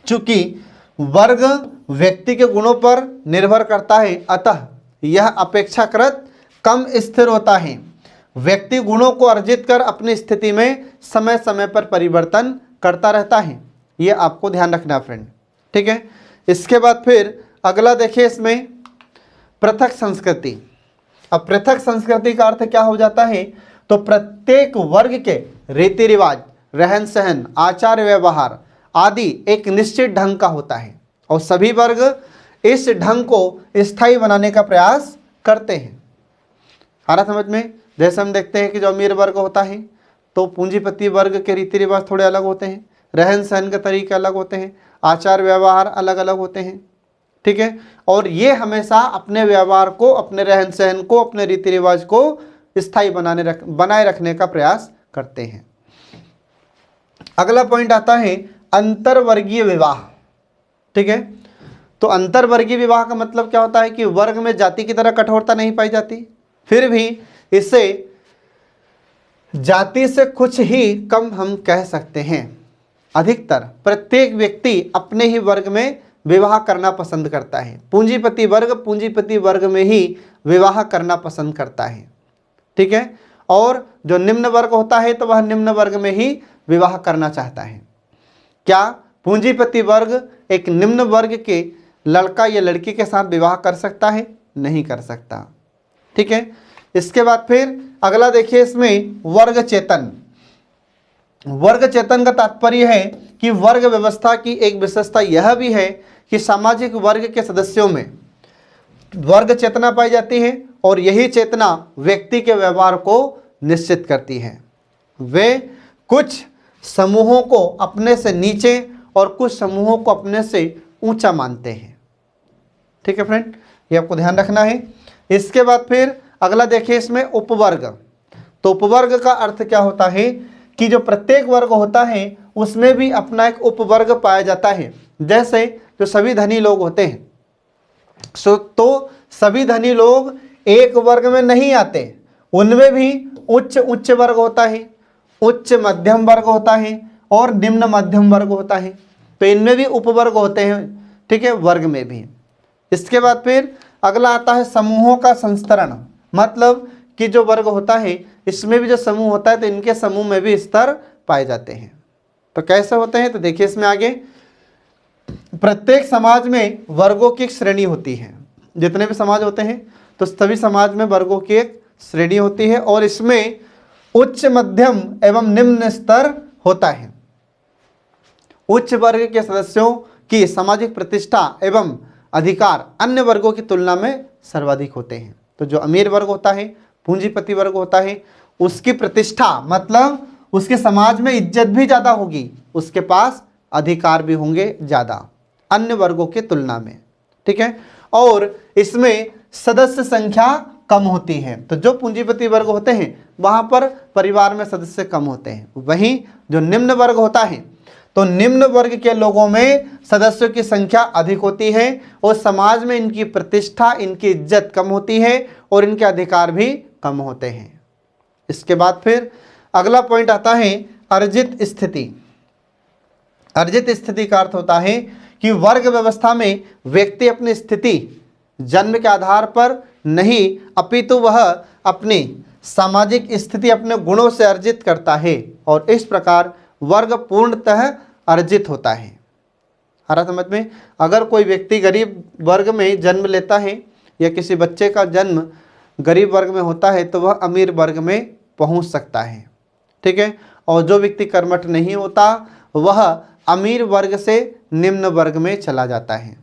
चूंकि वर्ग व्यक्ति के गुणों पर निर्भर करता है, अतः यह अपेक्षाकृत कम स्थिर होता है। व्यक्ति गुणों को अर्जित कर अपनी स्थिति में समय समय पर परिवर्तन करता रहता है। यह आपको ध्यान रखना फ्रेंड। ठीक है, इसके बाद फिर अगला देखिए इसमें पृथक संस्कृति। अब पृथक संस्कृति का अर्थ क्या हो जाता है, तो प्रत्येक वर्ग के रीति रिवाज, रहन सहन, आचार व्यवहार आदि एक निश्चित ढंग का होता है और सभी वर्ग इस ढंग को स्थायी बनाने का प्रयास करते हैं। आ रहा समझ में? जैसे हम देखते हैं कि जो अमीर वर्ग होता है तो पूंजीपति वर्ग के रीति रिवाज थोड़े अलग होते हैं, रहन सहन के तरीके अलग होते हैं, आचार व्यवहार अलग अलग होते हैं, ठीक है। और ये हमेशा अपने व्यवहार को, अपने रहन सहन को, अपने रीति रिवाज को स्थायी बनाए रखने का प्रयास करते हैं। अगला पॉइंट आता है अंतरवर्गीय विवाह, ठीक है। तो अंतरवर्गीय विवाह का मतलब क्या होता है कि वर्ग में जाति की तरह कठोरता नहीं पाई जाती, फिर भी इसे जाति से कुछ ही कम हम कह सकते हैं। अधिकतर प्रत्येक व्यक्ति अपने ही वर्ग में विवाह करना पसंद करता है। पूंजीपति वर्ग में ही विवाह करना पसंद करता है, ठीक है। और जो निम्न वर्ग होता है तो वह निम्न वर्ग में ही विवाह करना चाहता है। क्या पूंजीपति वर्ग एक निम्न वर्ग के लड़का या लड़की के साथ विवाह कर सकता है? नहीं कर सकता, ठीक है। इसके बाद फिर अगला देखिए इसमें वर्ग चेतन। वर्ग चेतन का तात्पर्य है कि वर्ग व्यवस्था की एक विशेषता यह भी है कि सामाजिक वर्ग के सदस्यों में वर्ग चेतना पाई जाती है और यही चेतना व्यक्ति के व्यवहार को निश्चित करती है। वे कुछ समूहों को अपने से नीचे और कुछ समूहों को अपने से ऊंचा मानते हैं, ठीक है फ्रेंड, ये आपको ध्यान रखना है। इसके बाद फिर अगला देखिए इसमें उपवर्ग। तो उपवर्ग का अर्थ क्या होता है कि जो प्रत्येक वर्ग होता है उसमें भी अपना एक उपवर्ग पाया जाता है। जैसे जो सभी धनी लोग होते हैं तो सभी धनी लोग एक वर्ग में नहीं आते, उनमें भी उच्च वर्ग होता है, उच्च मध्यम वर्ग होता है और निम्न मध्यम वर्ग होता है। तो इनमें भी उपवर्ग होते हैं, ठीक है, वर्ग में भी। इसके बाद फिर अगला आता है समूहों का संस्तरण। मतलब कि जो वर्ग होता है इसमें भी जो समूह होता है तो इनके समूह में भी स्तर पाए जाते हैं। तो कैसे होते हैं, तो देखिए इसमें आगे प्रत्येक समाज में वर्गों की एक श्रेणी होती है। जितने भी समाज होते हैं तो सभी समाज में वर्गों की एक श्रेणी होती है और इसमें उच्च मध्यम एवं निम्न स्तर होता है। उच्च वर्ग के सदस्यों की सामाजिक प्रतिष्ठा एवं अधिकार अन्य वर्गों की तुलना में सर्वाधिक होते हैं। तो जो अमीर वर्ग होता है, पूंजीपति वर्ग होता है, उसकी प्रतिष्ठा मतलब उसके समाज में इज्जत भी ज़्यादा होगी, उसके पास अधिकार भी होंगे ज़्यादा अन्य वर्गों की तुलना में, ठीक है। और इसमें सदस्य संख्या कम होती है। तो जो पूंजीपति वर्ग होते हैं वहाँ पर परिवार में सदस्य कम होते हैं। वहीं जो निम्न वर्ग होता है तो निम्न वर्ग के लोगों में सदस्यों की संख्या अधिक होती है और समाज में इनकी प्रतिष्ठा, इनकी इज्जत कम होती है और इनके अधिकार भी कम होते हैं। इसके बाद फिर अगला पॉइंट आता है अर्जित स्थिति। अर्जित स्थिति का अर्थ होता है कि वर्ग व्यवस्था में व्यक्ति अपनी स्थिति जन्म के आधार पर नहीं अपितु वह अपनी सामाजिक स्थिति अपने गुणों से अर्जित करता है और इस प्रकार वर्ग पूर्णतः अर्जित होता है। हरा समझ में? अगर कोई व्यक्ति गरीब वर्ग में जन्म लेता है या किसी बच्चे का जन्म गरीब वर्ग में होता है तो वह अमीर वर्ग में पहुंच सकता है, ठीक है। और जो व्यक्ति कर्मठ नहीं होता वह अमीर वर्ग से निम्न वर्ग में चला जाता है,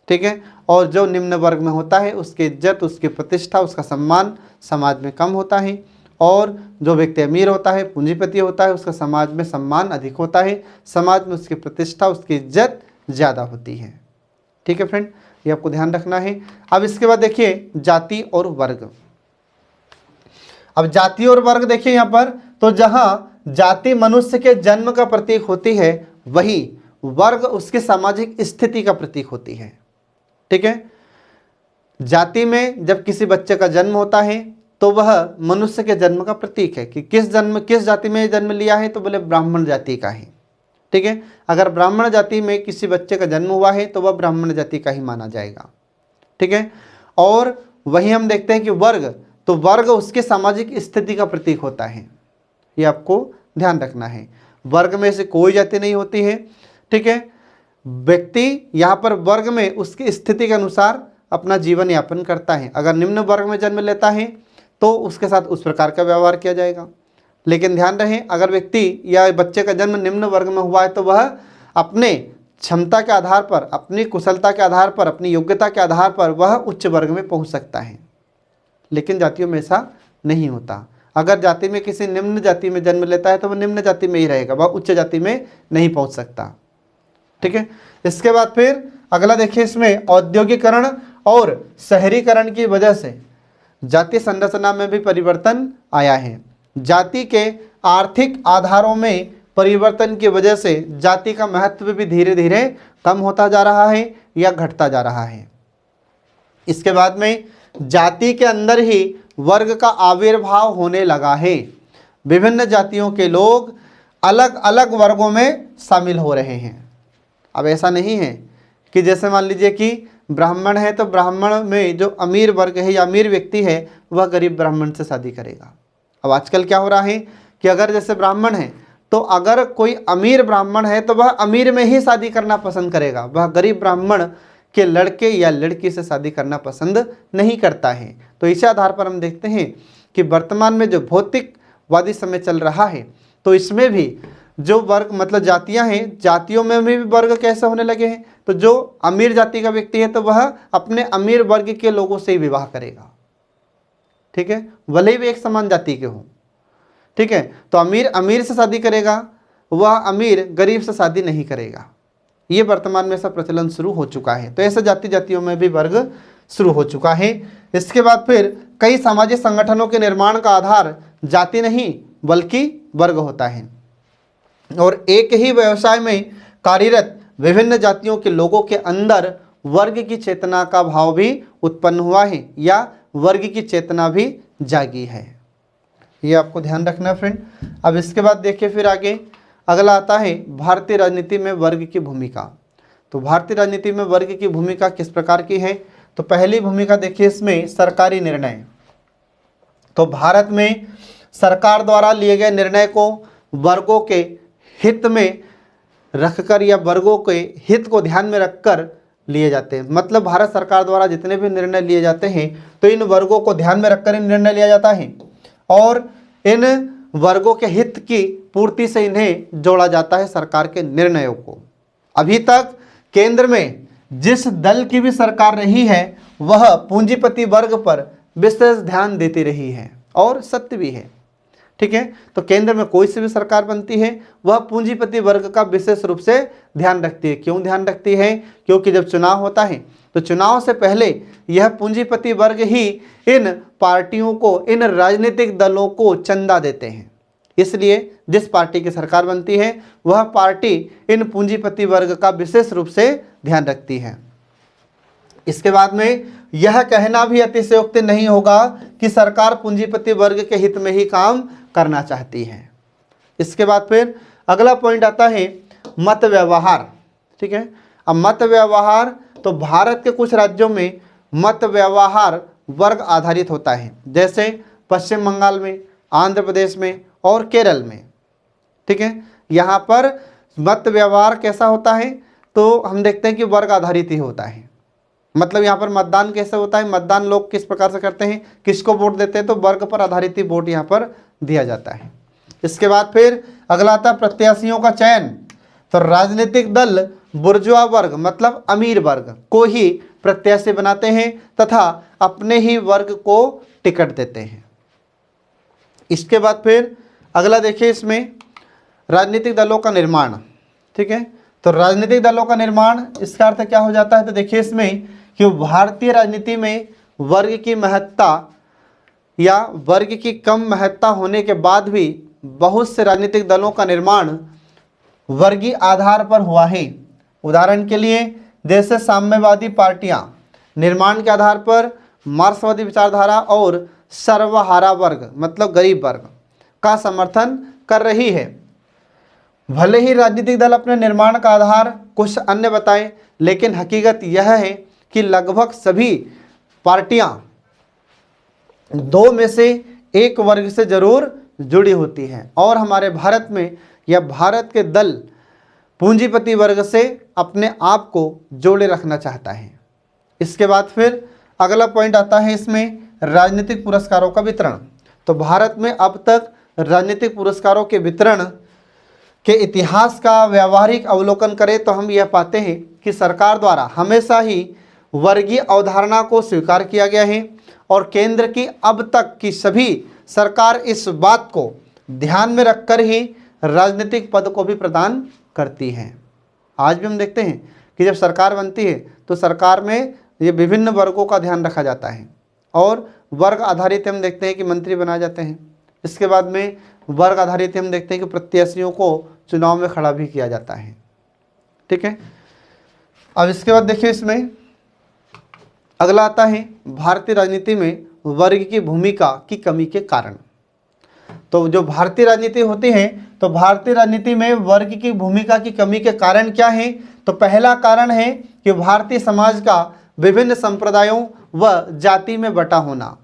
ठीक है। और जो निम्न वर्ग में होता है उसकी इज्जत, उसकी प्रतिष्ठा, उसका सम्मान समाज में कम होता है और जो व्यक्ति अमीर होता है, पूंजीपति होता है, उसका समाज में सम्मान अधिक होता है, समाज में उसकी प्रतिष्ठा, उसकी इज्जत ज़्यादा होती है, ठीक है फ्रेंड, ये आपको ध्यान रखना है। अब इसके बाद देखिए जाति और वर्ग। अब जाति और वर्ग देखिए यहाँ पर, तो जहाँ जाति मनुष्य के जन्म का प्रतीक होती है वही वर्ग उसकी सामाजिक स्थिति का प्रतीक होती है, ठीक है। जाति में जब किसी बच्चे का जन्म होता है तो वह मनुष्य के जन्म का प्रतीक है कि किस जाति में जन्म लिया है, तो बोले ब्राह्मण जाति का है, ठीक है। अगर ब्राह्मण जाति में किसी बच्चे का जन्म हुआ है तो वह ब्राह्मण जाति का ही माना जाएगा, ठीक है। और वही हम देखते हैं कि वर्ग, तो वर्ग उसके सामाजिक स्थिति का प्रतीक होता है, ये आपको ध्यान रखना है। वर्ग में से कोई जाति नहीं होती है, ठीक है। व्यक्ति यहाँ पर वर्ग में उसकी स्थिति के अनुसार अपना जीवन यापन करता है। अगर निम्न वर्ग में जन्म लेता है तो उसके साथ उस प्रकार का व्यवहार किया जाएगा। लेकिन ध्यान रहे, अगर व्यक्ति या बच्चे का जन्म निम्न वर्ग में हुआ है तो वह अपने क्षमता के आधार पर, अपनी कुशलता के आधार पर, अपनी योग्यता के आधार पर वह उच्च वर्ग में पहुंच सकता है। लेकिन जातियों में ऐसा नहीं होता। अगर जाति में किसी निम्न जाति में जन्म लेता है तो वह निम्न जाति में ही रहेगा, वह उच्च जाति में नहीं पहुंच सकता। ठीक है। इसके बाद फिर अगला देखिए, इसमें औद्योगिकरण और शहरीकरण की वजह से जातीय संरचना में भी परिवर्तन आया है। जाति के आर्थिक आधारों में परिवर्तन की वजह से जाति का महत्व भी धीरे धीरे कम होता जा रहा है या घटता जा रहा है। इसके बाद में जाति के अंदर ही वर्ग का आविर्भाव होने लगा है। विभिन्न जातियों के लोग अलग अलग वर्गों में शामिल हो रहे हैं। अब ऐसा नहीं है कि जैसे मान लीजिए कि ब्राह्मण है तो ब्राह्मण में जो अमीर वर्ग है या अमीर व्यक्ति है वह गरीब ब्राह्मण से शादी करेगा। अब आजकल क्या हो रहा है कि अगर जैसे ब्राह्मण है तो अगर कोई अमीर ब्राह्मण है तो वह अमीर में ही शादी करना पसंद करेगा, वह गरीब ब्राह्मण के लड़के या लड़की से शादी करना पसंद नहीं करता है। तो इस आधार पर हम देखते हैं कि वर्तमान में जो भौतिकवादी समय चल रहा है तो इसमें भी जो वर्ग मतलब जातियां हैं, जातियों में भी वर्ग कैसे होने लगे हैं। तो जो अमीर जाति का व्यक्ति है तो वह अपने अमीर वर्ग के लोगों से ही विवाह करेगा। ठीक है, भले ही वे एक समान जाति के हों। ठीक है, तो अमीर अमीर से शादी करेगा, वह अमीर गरीब से शादी नहीं करेगा। ये वर्तमान में ऐसा प्रचलन शुरू हो चुका है। तो ऐसे जातियों में भी वर्ग शुरू हो चुका है। इसके बाद फिर कई सामाजिक संगठनों के निर्माण का आधार जाति नहीं बल्कि वर्ग होता है। और एक ही व्यवसाय में कार्यरत विभिन्न जातियों के लोगों के अंदर वर्ग की चेतना का भाव भी उत्पन्न हुआ है या वर्ग की चेतना भी जागी है। ये आपको ध्यान रखना फ्रेंड। अब इसके बाद देखिए फिर आगे अगला आता है भारतीय राजनीति में वर्ग की भूमिका। तो भारतीय राजनीति में वर्ग की भूमिका किस प्रकार की है। तो पहली भूमिका देखिए इसमें सरकारी निर्णय। तो भारत में सरकार द्वारा लिए गए निर्णय को वर्गों के हित में रखकर या वर्गों के हित को ध्यान में रखकर लिए जाते हैं। मतलब भारत सरकार द्वारा जितने भी निर्णय लिए जाते हैं तो इन वर्गों को ध्यान में रखकर इन निर्णय लिया जाता है और इन वर्गों के हित की पूर्ति से इन्हें जोड़ा जाता है सरकार के निर्णयों को। अभी तक केंद्र में जिस दल की भी सरकार रही है वह पूंजीपति वर्ग पर विशेष ध्यान देती रही है और सत्य भी है। ठीक है, तो केंद्र में कोई सी भी सरकार बनती है वह पूंजीपति वर्ग का विशेष रूप से ध्यान रखती है। क्यों ध्यान रखती है? क्योंकि जब चुनाव होता है तो चुनाव से पहले यह पूंजीपति वर्ग ही इन पार्टियों को, इन राजनीतिक दलों को चंदा देते हैं। इसलिए जिस पार्टी की सरकार बनती है वह पार्टी इन पूंजीपति वर्ग का विशेष रूप से ध्यान रखती है। इसके बाद में यह कहना भी अतिशयोक्ति नहीं होगा कि सरकार पूंजीपति वर्ग के हित में ही काम करना चाहती है। इसके बाद फिर अगला पॉइंट आता है मत व्यवहार। ठीक है, अब मत व्यवहार, तो भारत के कुछ राज्यों में मत व्यवहार वर्ग आधारित होता है, जैसे पश्चिम बंगाल में, आंध्र प्रदेश में और केरल में। ठीक है, यहाँ पर मत व्यवहार कैसा होता है तो हम देखते हैं कि वर्ग आधारित ही होता है। मतलब यहाँ पर मतदान कैसे होता है, मतदान लोग किस प्रकार से करते हैं, किसको वोट देते हैं, तो वर्ग पर आधारित ही वोट यहाँ पर दिया जाता है। इसके बाद फिर अगला आता है प्रत्याशियों का चयन। तो राजनीतिक दल बुर्जुआ वर्ग मतलब अमीर वर्ग को ही प्रत्याशी बनाते हैं तथा अपने ही वर्ग को टिकट देते हैं। इसके बाद फिर अगला देखिए इसमें राजनीतिक दलों का निर्माण। ठीक है, तो राजनीतिक दलों का निर्माण इसका अर्थ क्या हो जाता है, तो देखिए इसमें कि भारतीय राजनीति में वर्ग की महत्ता या वर्ग की कम महत्ता होने के बाद भी बहुत से राजनीतिक दलों का निर्माण वर्गीय आधार पर हुआ है। उदाहरण के लिए जैसे साम्यवादी पार्टियां निर्माण के आधार पर मार्क्सवादी विचारधारा और सर्वहारा वर्ग मतलब गरीब वर्ग का समर्थन कर रही है। भले ही राजनीतिक दल अपने निर्माण का आधार कुछ अन्य बताएं, लेकिन हकीकत यह है कि लगभग सभी पार्टियां दो में से एक वर्ग से जरूर जुड़ी होती हैं और हमारे भारत में या भारत के दल पूंजीपति वर्ग से अपने आप को जोड़े रखना चाहता है। इसके बाद फिर अगला पॉइंट आता है इसमें राजनीतिक पुरस्कारों का वितरण। तो भारत में अब तक राजनीतिक पुरस्कारों के वितरण के इतिहास का व्यावहारिक अवलोकन करें तो हम यह पाते हैं कि सरकार द्वारा हमेशा ही वर्गीय अवधारणा को स्वीकार किया गया है और केंद्र की अब तक की सभी सरकार इस बात को ध्यान में रखकर ही राजनीतिक पद को भी प्रदान करती हैं। आज भी हम देखते हैं कि जब सरकार बनती है तो सरकार में ये विभिन्न वर्गों का ध्यान रखा जाता है और वर्ग आधारित हम देखते हैं कि मंत्री बनाए जाते हैं। इसके बाद में वर्ग आधारित हम देखते हैं कि प्रत्याशियों को चुनाव में खड़ा भी किया जाता है। ठीक है, अब इसके बाद देखिए इसमें अगला आता है भारतीय राजनीति में वर्ग की भूमिका की कमी के कारण। तो जो भारतीय राजनीति होती है तो भारतीय राजनीति में वर्ग की भूमिका की कमी के कारण क्या है? तो पहला कारण है कि भारतीय समाज का विभिन्न संप्रदायों व जाति में बटा होना।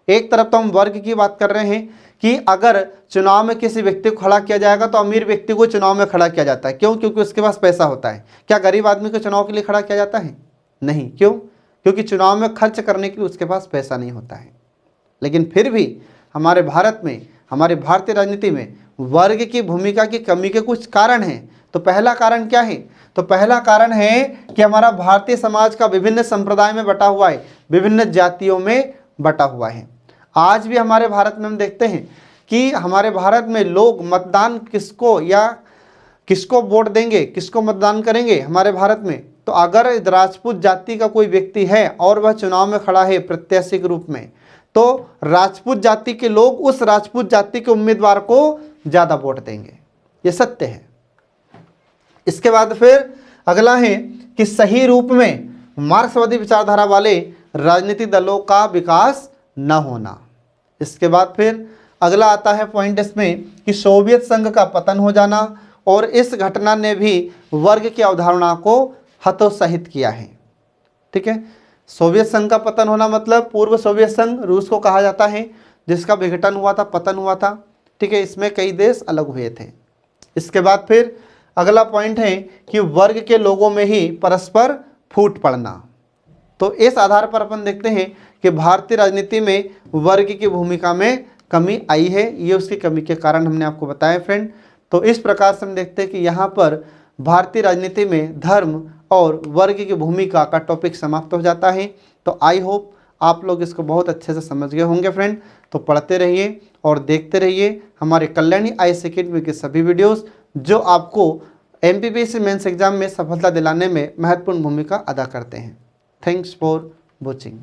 एक तरफ तो हम वर्ग की बात कर रहे हैं कि अगर चुनाव में किसी व्यक्ति को खड़ा किया जाएगा तो अमीर व्यक्ति को चुनाव में खड़ा किया जाता है। क्यों? क्योंकि उसके पास पैसा होता है। क्या गरीब आदमी को चुनाव के लिए खड़ा किया जाता है? नहीं। क्यों? क्योंकि चुनाव में खर्च करने के लिए उसके पास पैसा नहीं होता है। लेकिन फिर भी हमारे भारत में, हमारी भारतीय राजनीति में वर्ग की भूमिका की कमी के कुछ कारण हैं। तो पहला कारण क्या है? तो पहला कारण है कि हमारा भारतीय समाज का विभिन्न संप्रदाय में बटा हुआ है, विभिन्न जातियों में बटा हुआ है। आज भी हमारे भारत में हम देखते हैं कि हमारे भारत में लोग मतदान किसको या किसको वोट देंगे, किसको मतदान करेंगे हमारे भारत में, तो अगर राजपूत जाति का कोई व्यक्ति है और वह चुनाव में खड़ा है प्रत्याशी के रूप में, तो राजपूत जाति के लोग उस राजपूत जाति के उम्मीदवार को ज़्यादा वोट देंगे। ये सत्य है। इसके बाद फिर अगला है कि सही रूप में मार्क्सवादी विचारधारा वाले राजनीतिक दलों का विकास न होना। इसके बाद फिर अगला आता है पॉइंट इसमें कि सोवियत संघ का पतन हो जाना और इस घटना ने भी वर्ग की अवधारणा को हतोत्साहित किया है। ठीक है, सोवियत संघ का पतन होना मतलब पूर्व सोवियत संघ रूस को कहा जाता है, जिसका विघटन हुआ था, पतन हुआ था। ठीक है, इसमें कई देश अलग हुए थे। इसके बाद फिर अगला पॉइंट है कि वर्ग के लोगों में ही परस्पर फूट पड़ना। तो इस आधार पर अपन देखते हैं कि भारतीय राजनीति में वर्ग की भूमिका में कमी आई है। ये उसकी कमी के कारण हमने आपको बताया फ्रेंड। तो इस प्रकार से हम देखते हैं कि यहाँ पर भारतीय राजनीति में धर्म और वर्ग की भूमिका का टॉपिक समाप्त हो जाता है। तो आई होप आप लोग इसको बहुत अच्छे से समझ गए होंगे फ्रेंड। तो पढ़ते रहिए और देखते रहिए हमारे कल्याणी IAS अकेडमी के सभी वीडियोस, जो आपको MPPSC मेंस एग्जाम में सफलता दिलाने में महत्वपूर्ण भूमिका अदा करते हैं। Thanks for watching.